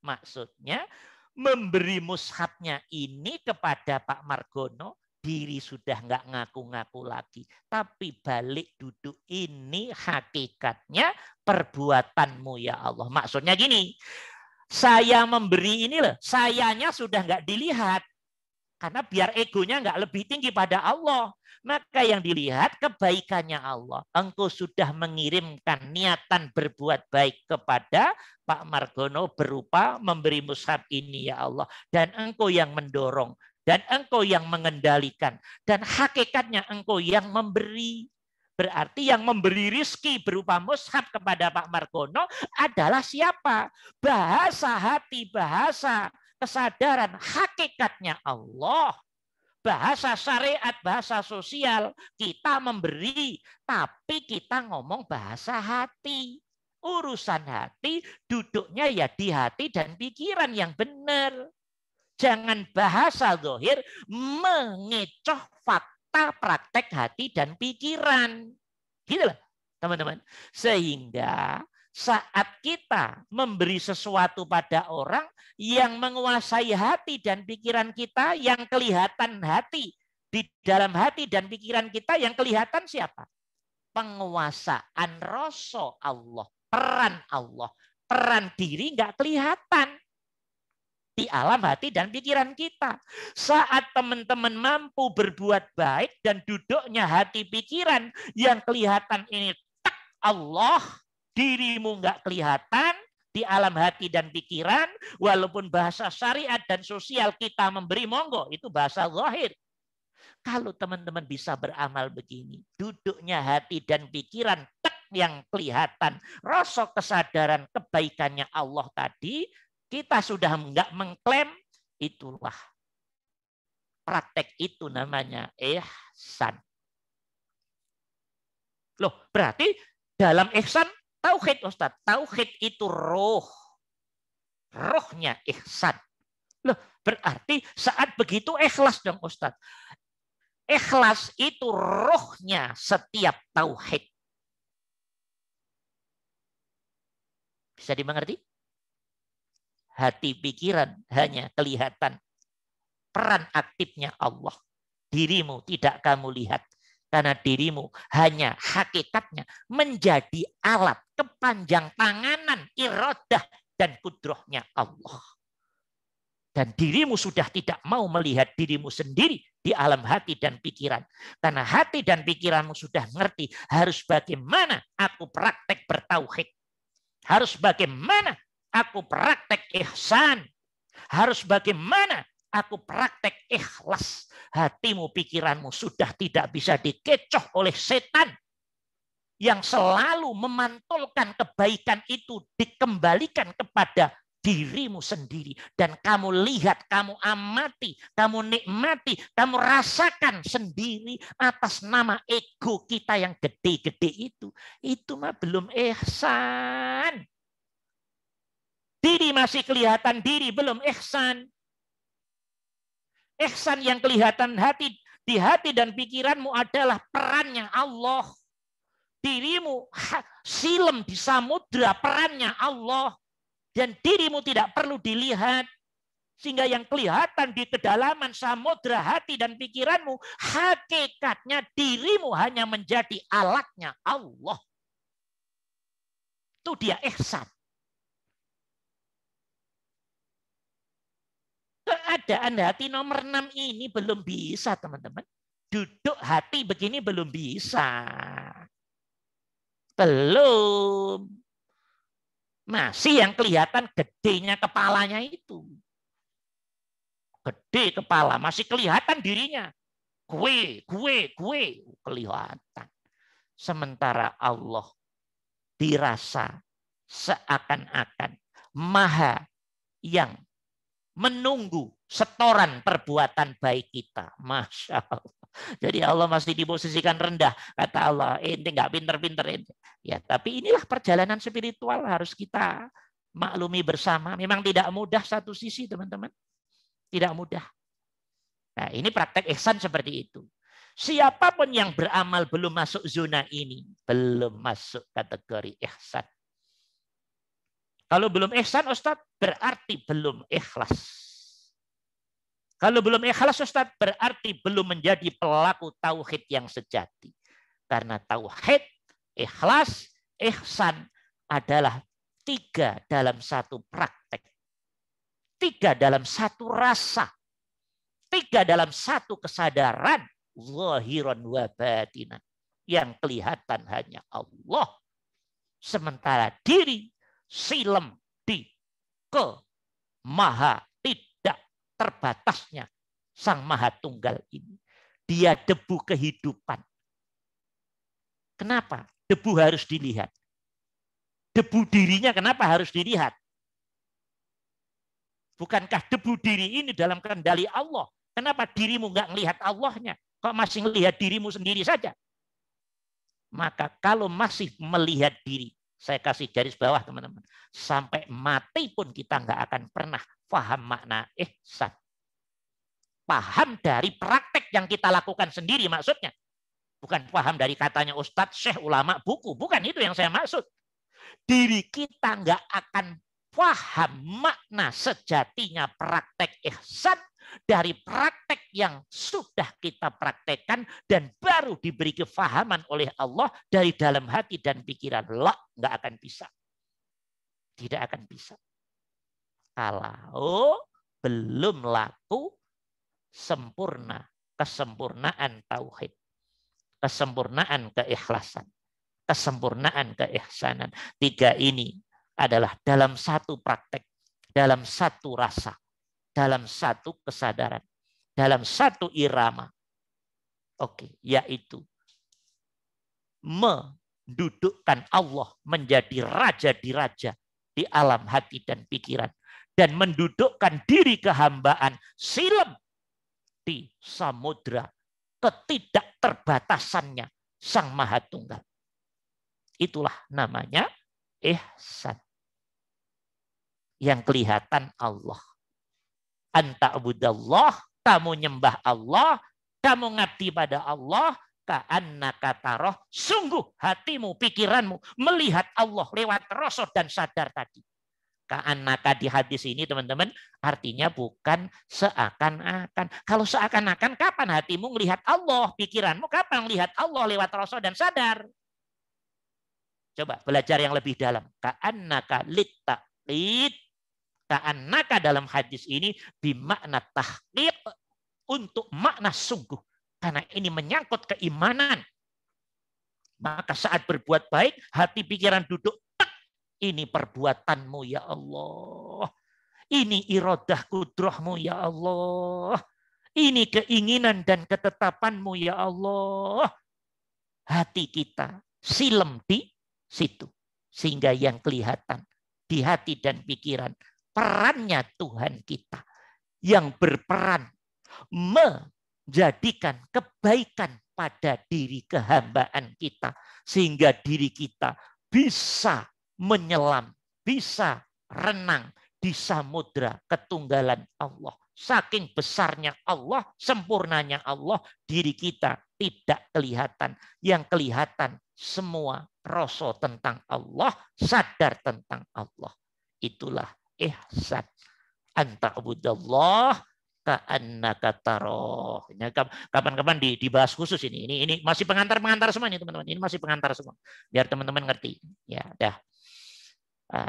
Maksudnya memberi mushafnya ini kepada Pak Margono, diri sudah nggak ngaku-ngaku lagi. Tapi balik duduk, ini hakikatnya perbuatanmu ya Allah. Maksudnya gini, saya memberi ini loh, sayanya sudah nggak dilihat. Karena biar egonya nggak lebih tinggi pada Allah. Maka yang dilihat kebaikannya Allah. Engkau sudah mengirimkan niatan berbuat baik kepada Pak Margono berupa memberi mushaf ini ya Allah. Dan engkau yang mendorong. Dan engkau yang mengendalikan. Dan hakikatnya engkau yang memberi. Berarti yang memberi rizki berupa mushaf kepada Pak Margono adalah siapa? Bahasa hati, bahasa kesadaran, hakikatnya Allah. Bahasa syariat, bahasa sosial, kita memberi, tapi kita ngomong bahasa hati. Urusan hati, duduknya ya di hati dan pikiran yang benar. Jangan bahasa zahir mengecoh fakta praktek hati dan pikiran. Gitu loh, teman-teman. Sehingga saat kita memberi sesuatu pada orang yang menguasai hati dan pikiran kita, yang kelihatan hati di dalam hati dan pikiran kita, yang kelihatan siapa? Penguasaan rasa Allah, peran Allah, peran diri nggak kelihatan di alam hati dan pikiran kita. Saat teman-teman mampu berbuat baik dan duduknya hati pikiran, yang kelihatan ini tak Allah, dirimu nggak kelihatan di alam hati dan pikiran, walaupun bahasa syariat dan sosial kita memberi, monggo, itu bahasa zahir. Kalau teman-teman bisa beramal begini, duduknya hati dan pikiran tek yang kelihatan, rasa kesadaran kebaikannya Allah tadi, kita sudah nggak mengklaim, itulah praktek, itu namanya ihsan. Loh, berarti dalam ihsan tauhid, Ustaz. Tauhid itu roh. Rohnya ihsan. Loh, berarti saat begitu ikhlas dong, Ustaz. Ikhlas itu rohnya setiap tauhid. Bisa dimengerti? Hati pikiran hanya kelihatan peran aktifnya Allah. Dirimu tidak kamu lihat. Karena dirimu hanya hakikatnya menjadi alat kepanjang tanganan iradah dan kudrohnya Allah. Dan dirimu sudah tidak mau melihat dirimu sendiri di alam hati dan pikiran. Karena hati dan pikiranmu sudah ngerti harus bagaimana aku praktek bertauhid. Harus bagaimana aku praktek ihsan. Harus bagaimana aku praktek ikhlas. Hatimu, pikiranmu sudah tidak bisa dikecoh oleh setan yang selalu memantulkan kebaikan itu dikembalikan kepada dirimu sendiri. Dan kamu lihat, kamu amati, kamu nikmati, kamu rasakan sendiri atas nama ego kita yang gede-gede itu. Itu mah belum ihsan. Diri masih kelihatan diri, belum ihsan. Ihsan yang kelihatan di hati dan pikiranmu adalah perannya Allah. Dirimu silem di samudra perannya Allah. Dan dirimu tidak perlu dilihat. Sehingga yang kelihatan di kedalaman samudra hati dan pikiranmu, hakikatnya dirimu hanya menjadi alatnya Allah. Itu dia ihsan. Keadaan hati nomor 6 ini belum bisa, teman-teman. Duduk hati begini belum bisa. Belum. Masih yang kelihatan gedenya kepalanya itu. Gede kepala, masih kelihatan dirinya. Gue kelihatan. Sementara Allah dirasa seakan-akan maha yang menunggu setoran perbuatan baik kita. Masya Allah. Jadi Allah masih diposisikan rendah. Kata Allah, ente nggak pinter-pinter ente. Ya, tapi inilah perjalanan spiritual harus kita maklumi bersama. Memang tidak mudah satu sisi, teman-teman. Tidak mudah. Nah, ini praktek ihsan seperti itu. Siapapun yang beramal belum masuk zona ini, belum masuk kategori ihsan. Kalau belum ihsan, Ustadz, berarti belum ikhlas. Kalau belum ikhlas, Ustadz, berarti belum menjadi pelaku tauhid yang sejati. Karena tauhid, ikhlas, ihsan adalah 3 dalam 1 praktek. 3 dalam 1 rasa. 3 dalam 1 kesadaran. Zahiran wa batinan. Yang kelihatan hanya Allah. Sementara diri silem di ke maha tidak terbatasnya Sang Maha Tunggal ini. Dia debu kehidupan. Kenapa? Debu harus dilihat. Debu dirinya kenapa harus dilihat? Bukankah debu diri ini dalam kendali Allah? Kenapa dirimu nggak melihat Allahnya? Kok masih melihat dirimu sendiri saja? Maka kalau masih melihat diri, saya kasih garis bawah teman-teman. Sampai mati pun kita nggak akan pernah paham makna ihsan. Paham dari praktek yang kita lakukan sendiri maksudnya. Bukan paham dari katanya Ustadz, Syekh, ulama, buku. Bukan itu yang saya maksud. Diri kita nggak akan paham makna sejatinya praktek ihsan dari praktek yang sudah kita praktekkan dan baru diberi kefahaman oleh Allah dari dalam hati dan pikiran. Nggak akan bisa. Tidak akan bisa. Kalau belum laku sempurna, kesempurnaan tauhid, kesempurnaan keikhlasan, kesempurnaan keihsanan. 3 ini adalah dalam 1 praktek, dalam 1 rasa, dalam 1 kesadaran, dalam 1 irama. Oke, yaitu mendudukkan Allah menjadi raja di raja di alam hati dan pikiran dan mendudukkan diri kehambaan silem di samudra ketidakterbatasannya Sang Maha Tunggal. Itulah namanya ihsan. Yang kelihatan Allah. Anta abudallah, kamu nyembah Allah, kamu ngabdi pada Allah, ka'annaka taroh, sungguh hatimu, pikiranmu melihat Allah lewat rasa dan sadar tadi. Ka'annaka di hadis ini teman-teman artinya bukan seakan-akan. Kalau seakan-akan kapan hatimu melihat Allah, pikiranmu kapan melihat Allah lewat rasa dan sadar? Coba belajar yang lebih dalam. Ka'annaka littaqid. Ka'annaka dalam hadis ini bimakna tahqiq untuk makna sungguh. Karena ini menyangkut keimanan. Maka saat berbuat baik, hati pikiran duduk. Ini perbuatanmu ya Allah. Ini iradah kudrahmu ya Allah. Ini keinginan dan ketetapanmu ya Allah. Hati kita silem di situ. Sehingga yang kelihatan di hati dan pikiran perannya Tuhan kita. Yang berperan menjadikan kebaikan pada diri kehambaan kita. Sehingga diri kita bisa menyelam, bisa renang di samudra ketunggalan Allah. Saking besarnya Allah, sempurnanya Allah, diri kita tidak kelihatan. Yang kelihatan semua rasa tentang Allah, sadar tentang Allah. Itulah ihsan. Anta abudallah ka'annaka taroh. Kapan-kapan dibahas khusus ini. Ini masih pengantar-pengantar semua nih teman-teman. Ini masih pengantar semua. Biar teman-teman ngerti. Ya, dah.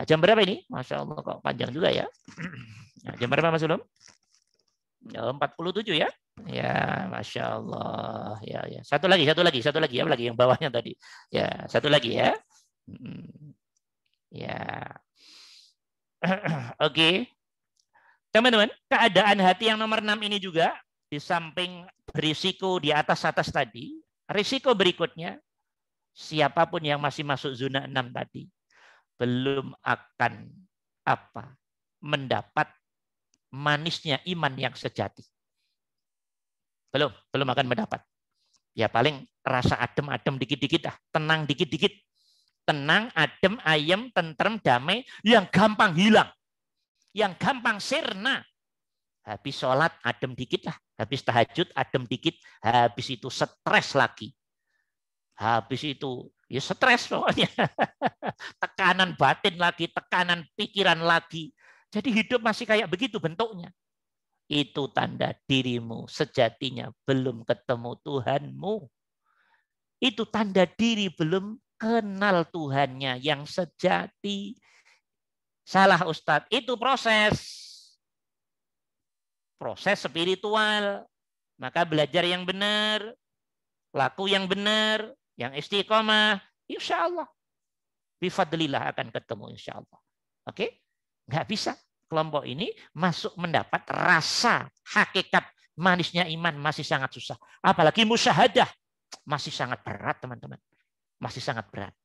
Jam berapa ini? Masya Allah kok panjang juga ya. Nah, jam berapa Mas Ulum? 47 ya. Ya, Masya Allah. Ya. Satu lagi ya, lagi yang bawahnya tadi. Ya, satu lagi ya. Ya. Oke. Teman-teman, keadaan hati yang nomor 6 ini juga di samping berisiko di atas-atas tadi, risiko berikutnya siapapun yang masih masuk zona 6 tadi belum akan mendapat manisnya iman yang sejati. Belum akan mendapat. Ya paling rasa adem-adem dikit-dikit dah, tenang dikit-dikit. Tenang, adem, ayem, tentrem, damai yang gampang hilang. Yang gampang sirna. Habis sholat adem dikit lah, habis tahajud adem dikit, habis itu stres lagi. Habis itu ya stres pokoknya. Tekanan batin lagi, tekanan pikiran lagi. Jadi hidup masih kayak begitu bentuknya. Itu tanda dirimu sejatinya belum ketemu Tuhanmu. Itu tanda diri belum kenal Tuhannya yang sejati. Salah Ustadz, itu proses. Proses spiritual. Maka belajar yang benar, laku yang benar, yang istiqomah, insya Allah. Bifadlillah akan ketemu insya Allah. Oke? Nggak bisa. Kelompok ini masuk mendapat rasa hakikat manisnya iman masih sangat susah. Apalagi musyahadah. Masih sangat berat, teman-teman. Masih sangat berat.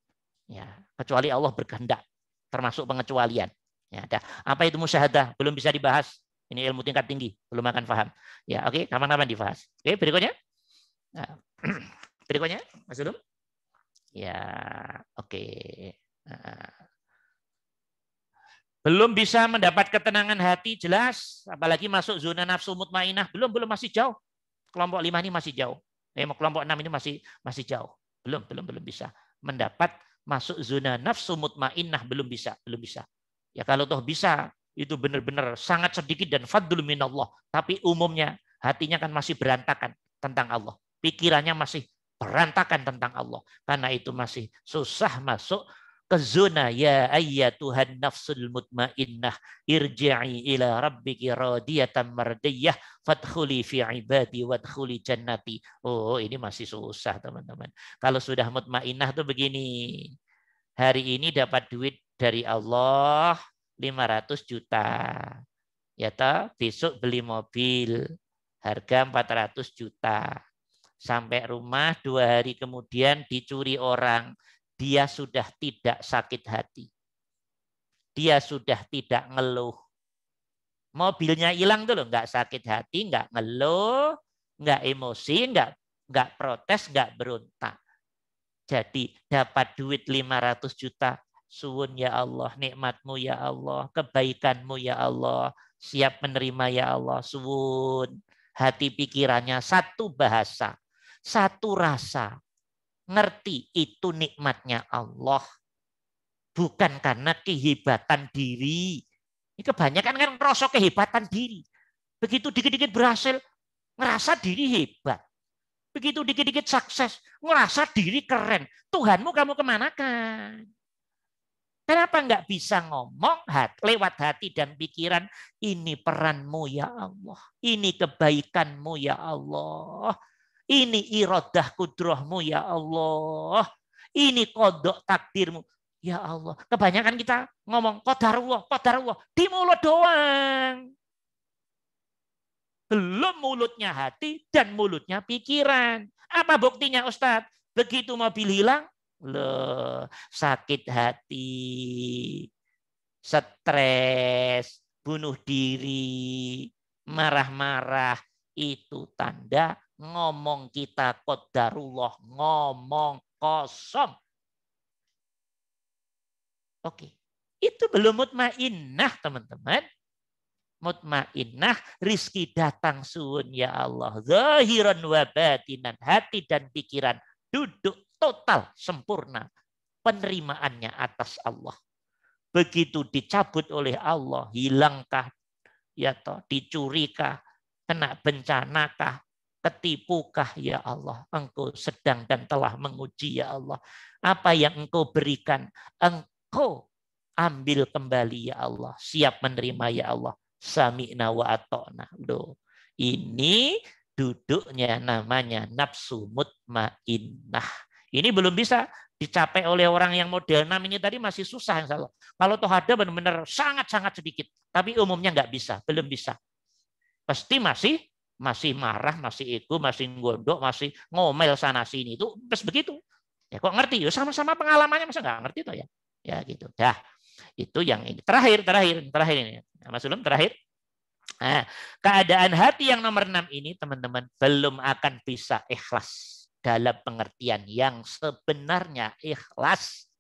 Ya, kecuali Allah berkehendak. Termasuk pengecualian. Ya, ada. Apa itu musyahadah? Belum bisa dibahas. Ini ilmu tingkat tinggi, belum akan paham. Ya, oke, kapan-kapan dibahas. Oke, berikutnya. Nah, berikutnya, Mas Ulum. Ya, oke. Nah. Belum bisa mendapat ketenangan hati, jelas. Apalagi masuk zona nafsu mutmainah, belum masih jauh. Kelompok 5 ini masih jauh. Kelompok 6 ini masih jauh. Belum bisa mendapat masuk zona nafsu mutmainah, belum bisa. Ya kalau toh bisa, itu benar-benar sangat sedikit dan fadlun minallah. Tapi umumnya hatinya kan masih berantakan tentang Allah. Pikirannya masih berantakan tentang Allah. Karena itu masih susah masuk ke zona ya ayyatuhan nafsul mutmainnah irji'i ila rabbiki radiyatan mardiyah fadkhuli fi ibadi wadkhuli jannati. Oh, ini masih susah, teman-teman. Kalau sudah mutmainnah tuh begini. Hari ini dapat duit dari Allah 500 juta. Ya toh, besok beli mobil harga 400 juta. Sampai rumah 2 hari kemudian dicuri orang. Dia sudah tidak sakit hati. Dia sudah tidak ngeluh. Mobilnya hilang tuh loh, nggak sakit hati, nggak ngeluh, nggak emosi, nggak protes, nggak berontak. Jadi dapat duit 500 juta. Suwun ya Allah, nikmatmu ya Allah, kebaikanmu ya Allah, siap menerima ya Allah, suwun. Hati pikirannya satu bahasa, satu rasa. Ngerti itu nikmatnya Allah. Bukan karena kehebatan diri. Ini kebanyakan kan ngerasa kehebatan diri. Begitu dikit-dikit berhasil, ngerasa diri hebat. Begitu dikit-dikit sukses, ngerasa diri keren. Tuhanmu kamu kemanakan? Kenapa nggak bisa ngomong lewat hati dan pikiran, ini peranmu ya Allah, ini kebaikanmu ya Allah, ini iradah kudrahmu ya Allah, ini kodok takdirmu ya Allah. Kebanyakan kita ngomong qadarullah, di mulut doang. Belum mulutnya hati dan mulutnya pikiran. Apa buktinya Ustadz? Begitu mobil hilang, loh, sakit hati, stres, bunuh diri, marah-marah. Itu tanda ngomong kita qadarullah, ngomong kosong. Oke, itu belum mutmainnah, teman-teman. Mutmainnah, rizki datang suun ya Allah. Zahiran wa batinan, hati dan pikiran duduk total sempurna penerimaannya atas Allah. Begitu dicabut oleh Allah, hilangkah, ya toh, dicurikah, kena bencanakah, ketipukah ya Allah. Engkau sedang dan telah menguji ya Allah. Apa yang engkau berikan, engkau ambil kembali ya Allah. Siap menerima ya Allah. Sami'na wa ata'na. Loh, ini duduknya namanya nafsu mutmainnah. Ini belum bisa dicapai oleh orang yang model 6 ini tadi, masih susah insya Allah. Kalau toh ada benar-benar sangat-sangat sedikit. Tapi umumnya nggak bisa, belum bisa. Pasti masih marah, masih ego, masih gondok, masih ngomel sana sini. Itu terus begitu. Ya kok ngerti? Ya sama-sama pengalamannya, masa nggak ngerti toh ya? Ya gitu. Dah. Itu yang ini. Terakhir ini. Mas Ulum terakhir. Nah, keadaan hati yang nomor 6 ini, teman-teman, belum akan bisa ikhlas dalam pengertian yang sebenarnya ikhlas.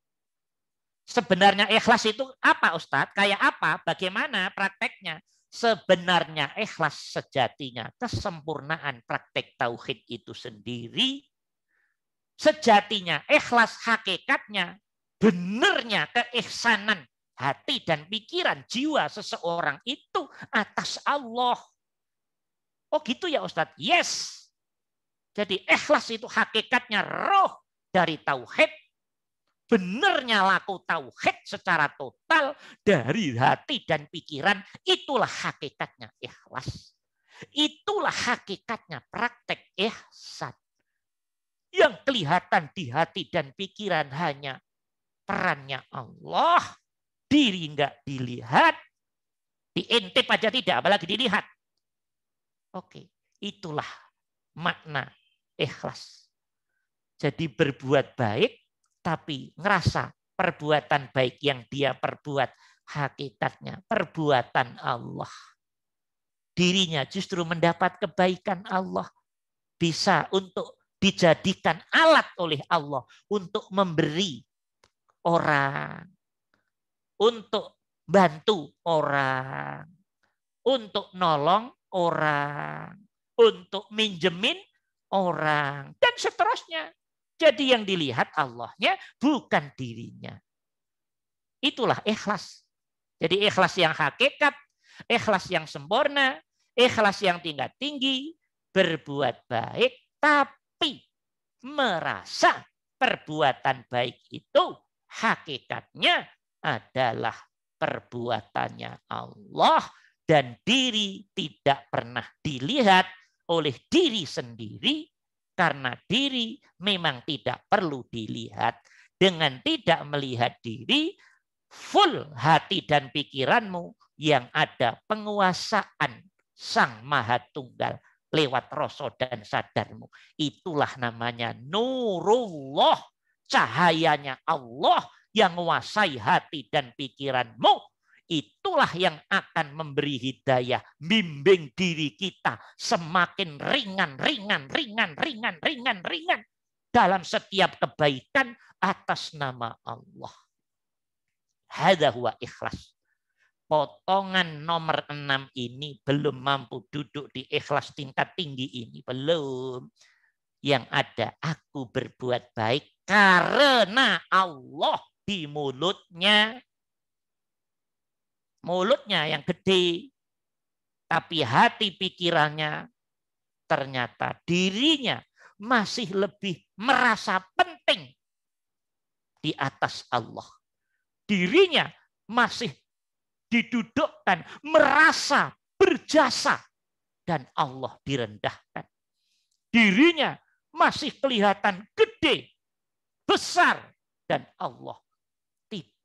Sebenarnya ikhlas itu apa, Ustadz? Kayak apa? Bagaimana prakteknya? Sebenarnya ikhlas sejatinya kesempurnaan praktek tauhid itu sendiri. Sejatinya ikhlas hakikatnya benarnya keihsanan hati dan pikiran jiwa seseorang itu atas Allah. Oh gitu ya Ustadz? Yes. Jadi ikhlas itu hakikatnya roh dari tauhid. Benarnya laku tauhid secara total dari hati dan pikiran, itulah hakikatnya ikhlas. Itulah hakikatnya praktek ihsan. Yang kelihatan di hati dan pikiran hanya perannya Allah, diri enggak dilihat, diintip aja tidak, apalagi dilihat. Oke, itulah makna ikhlas. Jadi berbuat baik, tapi ngerasa perbuatan baik yang dia perbuat hakikatnya perbuatan Allah. Dirinya justru mendapat kebaikan Allah. Bisa untuk dijadikan alat oleh Allah untuk memberi orang, untuk bantu orang, untuk nolong orang, untuk minjemin orang, dan seterusnya. Jadi yang dilihat Allahnya bukan dirinya. Itulah ikhlas. Jadi ikhlas yang hakikat, ikhlas yang sempurna, ikhlas yang tingkat tinggi, berbuat baik, tapi merasa perbuatan baik itu hakikatnya adalah perbuatannya Allah dan diri tidak pernah dilihat oleh diri sendiri. Karena diri memang tidak perlu dilihat. Dengan tidak melihat diri, full hati dan pikiranmu yang ada penguasaan Sang Maha Tunggal lewat rasa dan sadarmu. Itulah namanya nurullah, cahayanya Allah yang menguasai hati dan pikiranmu. Itulah yang akan memberi hidayah, bimbing diri kita semakin ringan dalam setiap kebaikan atas nama Allah. Hadza huwa ikhlas. Potongan nomor 6 ini belum mampu duduk di ikhlas tingkat tinggi ini. Belum. Yang ada aku berbuat baik karena Allah di mulutnya. Mulutnya yang gede, tapi hati pikirannya ternyata dirinya masih lebih merasa penting di atas Allah. Dirinya masih didudukkan merasa berjasa dan Allah direndahkan. Dirinya masih kelihatan gede, besar dan Allah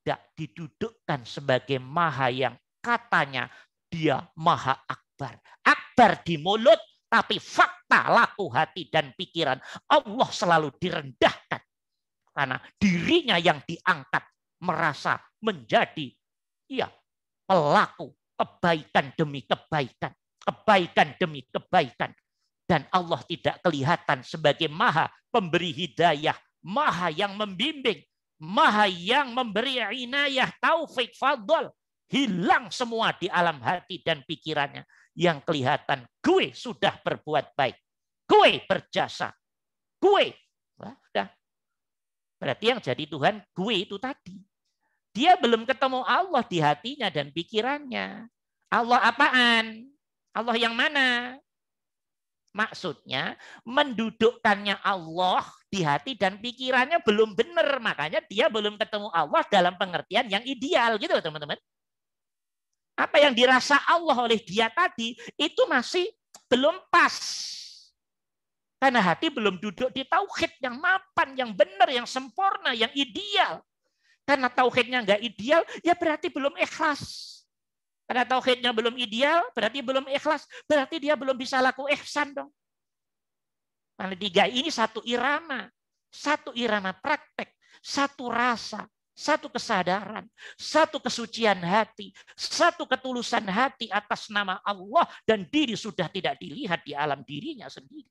tidak didudukkan sebagai maha yang katanya dia maha akbar. Akbar di mulut, tapi fakta laku hati dan pikiran Allah selalu direndahkan. Karena dirinya yang diangkat merasa menjadi pelaku kebaikan demi kebaikan. Kebaikan demi kebaikan. Dan Allah tidak kelihatan sebagai maha pemberi hidayah, maha yang membimbing, maha yang memberi inayah, taufik, fadl. Hilang semua di alam hati dan pikirannya. Yang kelihatan, gue sudah berbuat baik. Gue berjasa. Gue. Udah. Berarti yang jadi Tuhan, gue itu tadi. Dia belum ketemu Allah di hatinya dan pikirannya. Allah apaan? Allah yang mana? Maksudnya mendudukkannya Allah di hati dan pikirannya belum benar. Makanya dia belum ketemu Allah dalam pengertian yang ideal. Gitu teman-teman. Apa yang dirasa Allah oleh dia tadi itu masih belum pas. Karena hati belum duduk di tauhid yang mapan, yang benar, yang sempurna, yang ideal. Karena tauhidnya enggak ideal, ya berarti belum ikhlas. Karena tauhidnya belum ideal, berarti belum ikhlas. Berarti dia belum bisa laku ihsan dong. Karena tiga ini satu irama praktek, satu rasa, satu kesadaran, satu kesucian hati, satu ketulusan hati atas nama Allah dan diri sudah tidak dilihat di alam dirinya sendiri.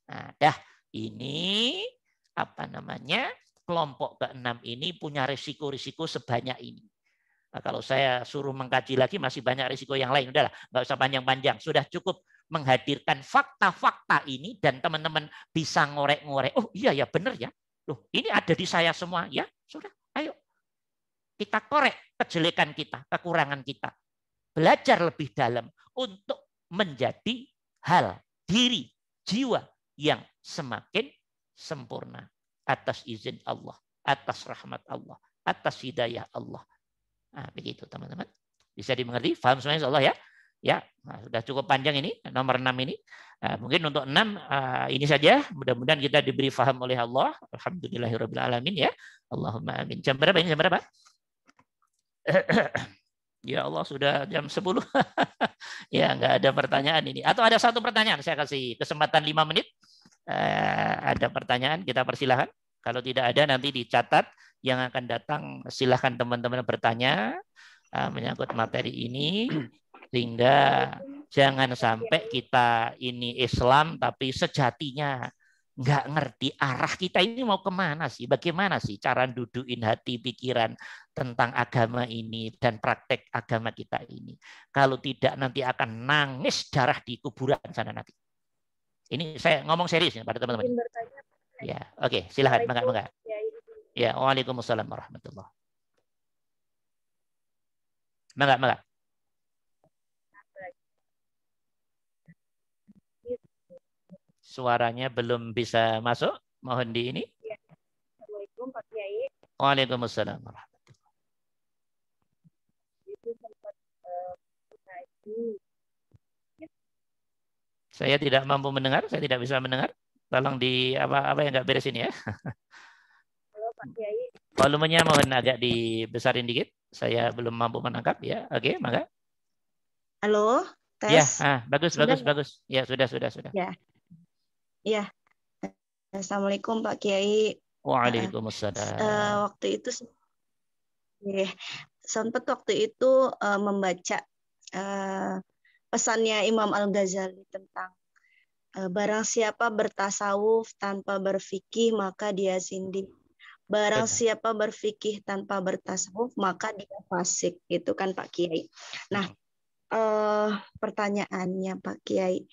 Nah, ini kelompok ke-6 ini punya risiko-risiko sebanyak ini. Nah, kalau saya suruh mengkaji lagi masih banyak risiko yang lain. Udahlah, nggak usah panjang-panjang. Sudah cukup menghadirkan fakta-fakta ini dan teman-teman bisa ngorek-ngorek. Oh iya ya, benar ya. Loh, ini ada di saya semua. Ya, sudah. Ayo. Kita korek kejelekan kita, kekurangan kita. Belajar lebih dalam untuk menjadi hal, diri, jiwa yang semakin sempurna. Atas izin Allah, atas rahmat Allah, atas hidayah Allah. Nah, begitu teman-teman. Bisa dimengerti? Paham semuanya insyaallah ya? Ya, nah, sudah cukup panjang ini, nomor 6 ini. Nah, mungkin untuk 6 ini saja. Mudah-mudahan kita diberi faham oleh Allah. Alhamdulillahirabbil alamin ya. Allahumma amin. Jam berapa ini? Jam berapa? Ya Allah, sudah jam 10. Ya, enggak ada pertanyaan ini. Atau ada satu pertanyaan, saya kasih kesempatan 5 menit. Ada pertanyaan, kita persilahkan. Kalau tidak ada nanti dicatat. Yang akan datang silahkan teman-teman bertanya menyangkut materi ini, sehingga jangan sampai kita ini Islam tapi sejatinya nggak ngerti arah kita ini mau kemana sih, bagaimana sih cara dudukin hati pikiran tentang agama ini dan praktek agama kita ini. Kalau tidak nanti akan nangis darah di kuburan sana nanti. Ini saya ngomong serius ya pada teman-teman. Ya, oke, silahkan, mangga. Ya, waalaikumsalam warahmatullahi. Mangga. Suaranya belum bisa masuk. Mohon di ini. Assalamualaikum Pak Kiai. Waalaikumsalam warahmatullahi. Saya tidak mampu mendengar. Saya tidak bisa mendengar. Tolong di apa yang nggak beres ini ya. Halo Pak Kiai. Volumenya mohon agak dibesarin dikit. Saya belum mampu menangkap ya. Oke, mangga. Halo, tes. Ya, bagus. Ya, sudah. Ya. Assalamualaikum Pak Kiai. Waalaikumsalam. Waktu itu sempat membaca pesannya Imam Al-Ghazali tentang barang siapa bertasawuf tanpa berfikih maka dia sindik. Barang siapa berfikih tanpa bertasawuf maka dia fasik, gitu kan Pak Kiai. Nah, pertanyaannya Pak Kiai,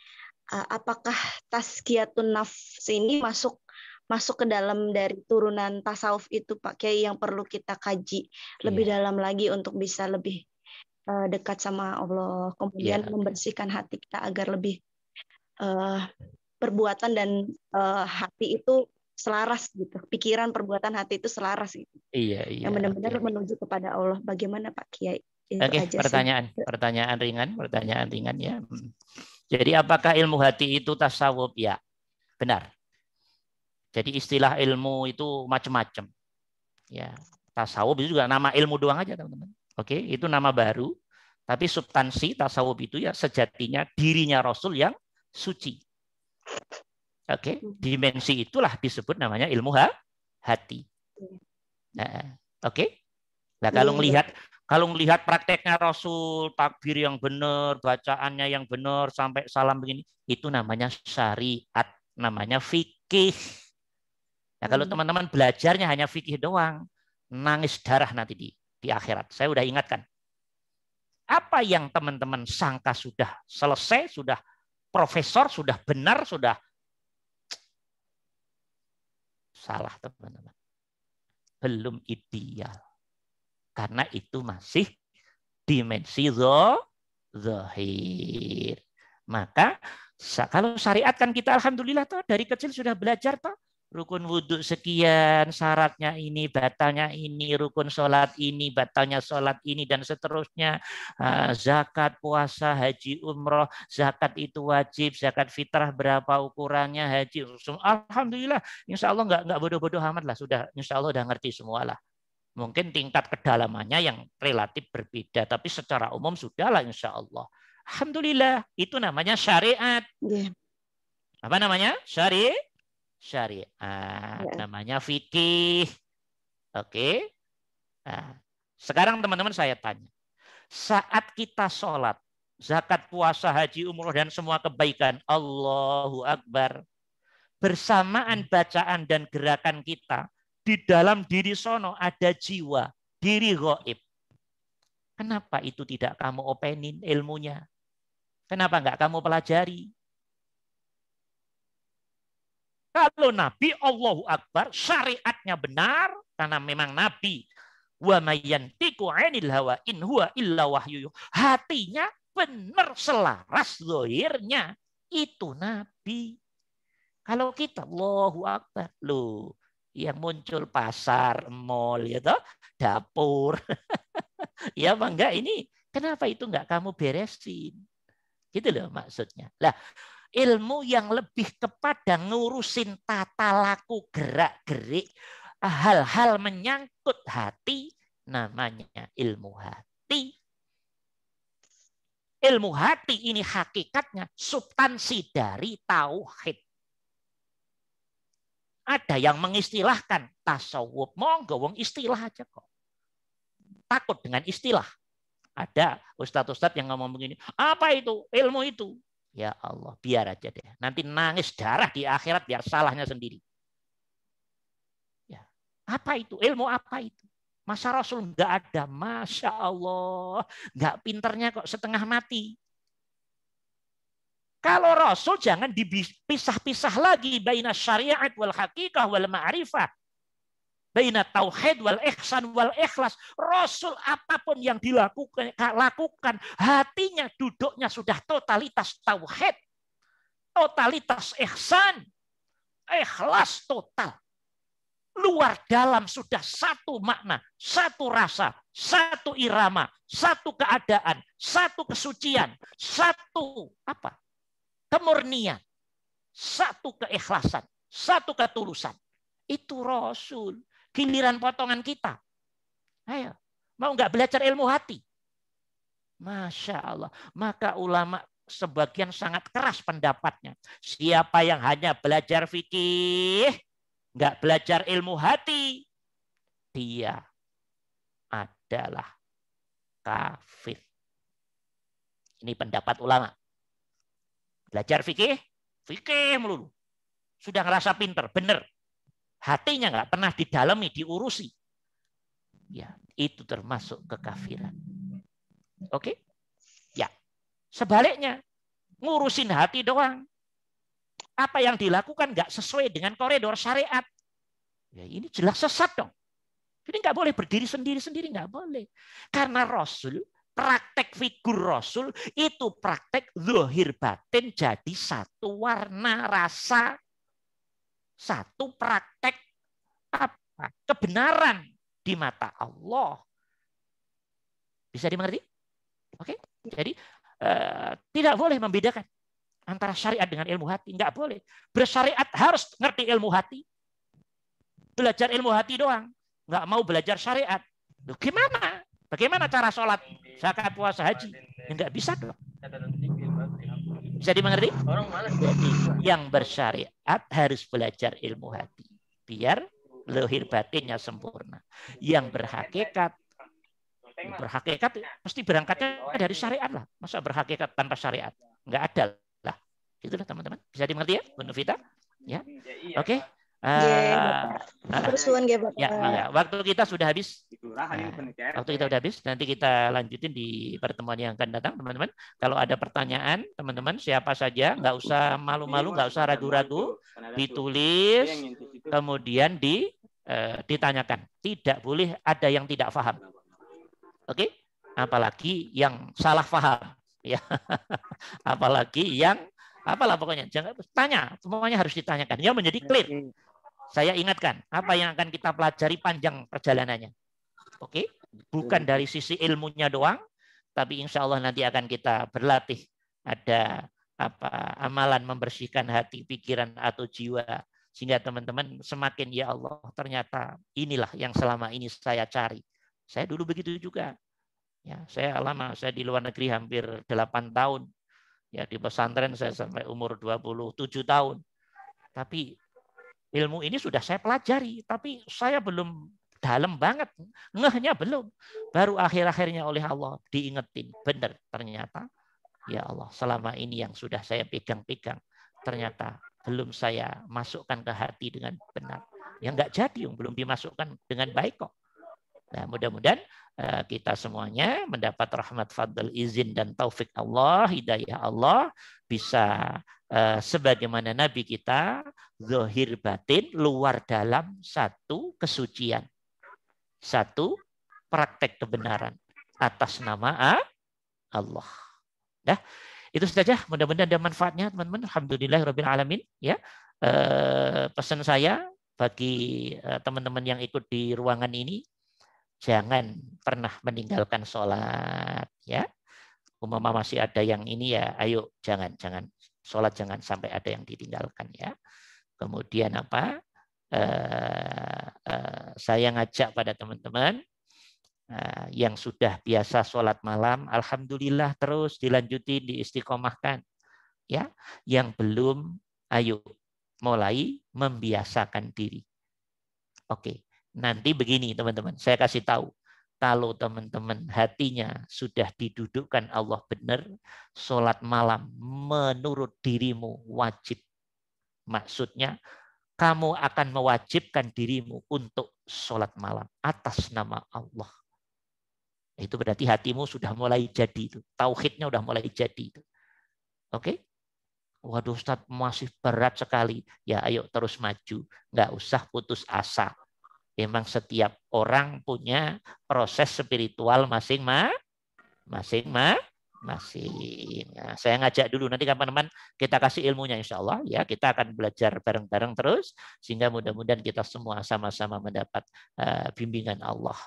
apakah tazkiyatun nafs ini masuk ke dalam dari turunan tasawuf itu Pak Kiai, yang perlu kita kaji lebih dalam lagi untuk bisa lebih dekat sama Allah, kemudian membersihkan hati kita agar lebih perbuatan dan hati itu selaras gitu, pikiran, perbuatan, hati itu selaras gitu. Iya. Yang benar-benar menuju kepada Allah. Bagaimana Pak Kiai? Oke, pertanyaan ringan ya. Jadi apakah ilmu hati itu tasawuf? Ya, benar. Jadi istilah ilmu itu macam-macam. Ya, tasawuf itu juga nama ilmu doang aja teman-teman. Oke, itu nama baru. Tapi substansi tasawuf itu ya sejatinya dirinya Rasul yang suci. Oke, dimensi itulah disebut namanya ilmu hati. Nah, oke. Nah, kalau melihat prakteknya Rasul, takbir yang benar, bacaannya yang benar sampai salam begini, itu namanya syariat, namanya fikih. Nah, kalau teman-teman belajarnya hanya fikih doang, nangis darah nanti di akhirat. Saya udah ingatkan. Apa yang teman-teman sangka sudah selesai, sudah profesor, sudah benar, sudah salah teman-teman. Belum ideal. Karena itu masih dimensi zahir. Maka kalau syariat kan kita alhamdulillah toh dari kecil sudah belajar toh. Rukun wudhu sekian, syaratnya ini, batalnya ini, rukun sholat ini, batalnya sholat ini, dan seterusnya. Zakat, puasa, haji, umroh, zakat itu wajib, zakat fitrah berapa ukurannya, haji. Alhamdulillah, insya Allah nggak bodoh-bodoh amat lah, sudah insya Allah udah ngerti semua lah. Mungkin tingkat kedalamannya yang relatif berbeda, tapi secara umum sudahlah insya Allah. Alhamdulillah, itu namanya syariat. Apa namanya? Syariat, namanya fikih. Oke. Nah, sekarang teman-teman saya tanya. Saat kita sholat, zakat, puasa, haji, umroh, dan semua kebaikan, Allahu Akbar. Bersamaan bacaan dan gerakan kita, di dalam diri sono ada jiwa, diri gaib. Kenapa itu tidak kamu openin ilmunya? Kenapa enggak kamu pelajari? Kalau Nabi Allahu Akbar, syariatnya benar, karena memang Nabi wa mayantiqu 'anil hawa in huwa illa wahyu. Hatinya benar selaras zahirnya. Itu Nabi. Kalau kita Allahu Akbar, loh, yang muncul pasar, mall, ya toh, dapur. Ya apa enggak ini? Kenapa itu enggak kamu beresin? Gitu loh maksudnya. Lah, ilmu yang lebih kepada ngurusin tata laku gerak-gerik, hal-hal menyangkut hati, namanya ilmu hati. Ilmu hati ini hakikatnya substansi dari tauhid. Ada yang mengistilahkan tasawuf, monggo wong istilah aja kok. Takut dengan istilah. Ada ustadz-ustadz yang ngomong begini, apa itu ilmu itu? Ya Allah, biar aja deh. Nanti nangis darah di akhirat biar salahnya sendiri. Ya. Apa itu? Ilmu apa itu? Masa Rasul nggak ada? Masya Allah. Nggak pinternya kok setengah mati. Kalau Rasul jangan dipisah-pisah lagi baina syariat wal haqiqah wal ma'rifah. Baina tauhid wal ihsan wal ikhlas. Rasul apapun yang dilakukan, hatinya duduknya sudah totalitas tauhid, totalitas ihsan, ikhlas total. Luar dalam sudah satu makna, satu rasa, satu irama, satu keadaan, satu kesucian, satu apa? Kemurnian, satu keikhlasan, satu ketulusan. Itu Rasul. Giliran potongan kita. Ayo, mau nggak belajar ilmu hati? Masya Allah. Maka ulama sebagian sangat keras pendapatnya. Siapa yang hanya belajar fikih, nggak belajar ilmu hati, dia adalah kafir. Ini pendapat ulama. Belajar fikih, fikih melulu. Sudah ngerasa pinter, bener. Hatinya nggak pernah didalami, diurusi. Ya, itu termasuk kekafiran. Oke? Ya. Sebaliknya, ngurusin hati doang. Apa yang dilakukan nggak sesuai dengan koridor syariat. Ya, ini jelas sesat dong. Jadi nggak boleh berdiri sendiri-sendiri, nggak boleh. Karena Rasul, praktek figur Rasul itu praktek zahir batin jadi satu warna rasa, satu praktek apa? Kebenaran di mata Allah. Bisa dimengerti? Oke? Jadi tidak boleh membedakan antara syariat dengan ilmu hati, nggak boleh. Bersyariat harus ngerti ilmu hati. Belajar ilmu hati doang, nggak mau belajar syariat. Loh, gimana? Bagaimana cara sholat, zakat, puasa, haji? Ya, nggak bisa dong. Bisa dimengerti? Jadi yang bersyariat harus belajar ilmu hati. Biar lahir batinnya sempurna. Yang berhakikat mesti berangkatnya dari syariat lah. Masa berhakikat tanpa syariat? Nggak ada lah. Itulah teman-teman. Bisa dimengerti ya, Bu Novita? Ya, oke. Ya, waktu kita sudah habis. Waktu kita sudah habis. Nanti kita lanjutin di pertemuan yang akan datang, teman-teman. Kalau ada pertanyaan, teman-teman, siapa saja, nggak usah malu-malu, nggak usah ragu-ragu, ditulis, kemudian ditanyakan. Tidak boleh ada yang tidak paham. Oke? Apalagi yang salah paham. Ya. Apalagi yang apalah pokoknya. Jangan tanya, semuanya harus ditanyakan. Ya, menjadi clear. Saya ingatkan, apa yang akan kita pelajari panjang perjalanannya. Oke? Bukan dari sisi ilmunya doang, tapi insya Allah nanti akan kita berlatih. Ada amalan membersihkan hati, pikiran, atau jiwa. Sehingga teman-teman semakin, ya Allah, ternyata inilah yang selama ini saya cari. Saya dulu begitu juga. Ya, saya di luar negeri hampir 8 tahun. Ya, di pesantren saya sampai umur 27 tahun. Tapi ilmu ini sudah saya pelajari, tapi saya belum dalam banget. Ngehnya belum. Baru akhir-akhirnya oleh Allah diingetin. Benar, ternyata ya Allah, selama ini yang sudah saya pegang-pegang, ternyata belum saya masukkan ke hati dengan benar. Ya nggak jadi, belum dimasukkan dengan baik kok. Nah, mudah-mudahan kita semuanya mendapat rahmat, fadl, izin dan taufik Allah, hidayah Allah, bisa sebagaimana Nabi kita, zahir batin, luar dalam, satu kesucian, satu praktek kebenaran atas nama Allah. Nah, itu saja. Mudah-mudahan ada manfaatnya, teman-teman. Alhamdulillahirabbil alamin. Ya, pesan saya bagi teman-teman yang ikut di ruangan ini, jangan pernah meninggalkan sholat, ya. Umpama masih ada yang ini ya, ayo jangan sholat, jangan sampai ada yang ditinggalkan, ya. Kemudian apa? Saya ngajak pada teman-teman yang sudah biasa sholat malam, alhamdulillah terus dilanjutin, diistiqomahkan, ya. Yang belum, ayo mulai membiasakan diri. Oke. Nanti begini teman-teman, saya kasih tahu. Kalau teman-teman hatinya sudah didudukkan Allah benar, sholat malam menurut dirimu wajib. Maksudnya, kamu akan mewajibkan dirimu untuk sholat malam atas nama Allah. Itu berarti hatimu sudah mulai jadi itu. Tauhidnya sudah mulai jadi itu. Oke? Waduh Ustaz, masih berat sekali. Ya ayo terus maju. Nggak usah putus asa. Memang setiap orang punya proses spiritual masing-masing. Nah, saya ngajak dulu nanti kapan-kapan kita kasih ilmunya insya Allah, ya. Kita akan belajar bareng-bareng terus sehingga mudah-mudahan kita semua sama-sama mendapat bimbingan Allah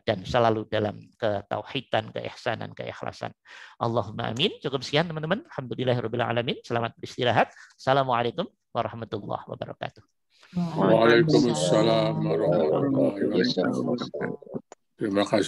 dan selalu dalam ketauhidan, keihsanan, keikhlasan. Allahumma amin. Cukup sekian teman-teman. Alhamdulillahirabbil alamin. Selamat beristirahat. Assalamualaikum warahmatullahi wabarakatuh. Waalaikumsalam warahmatullahi wabarakatuh. Terima kasih.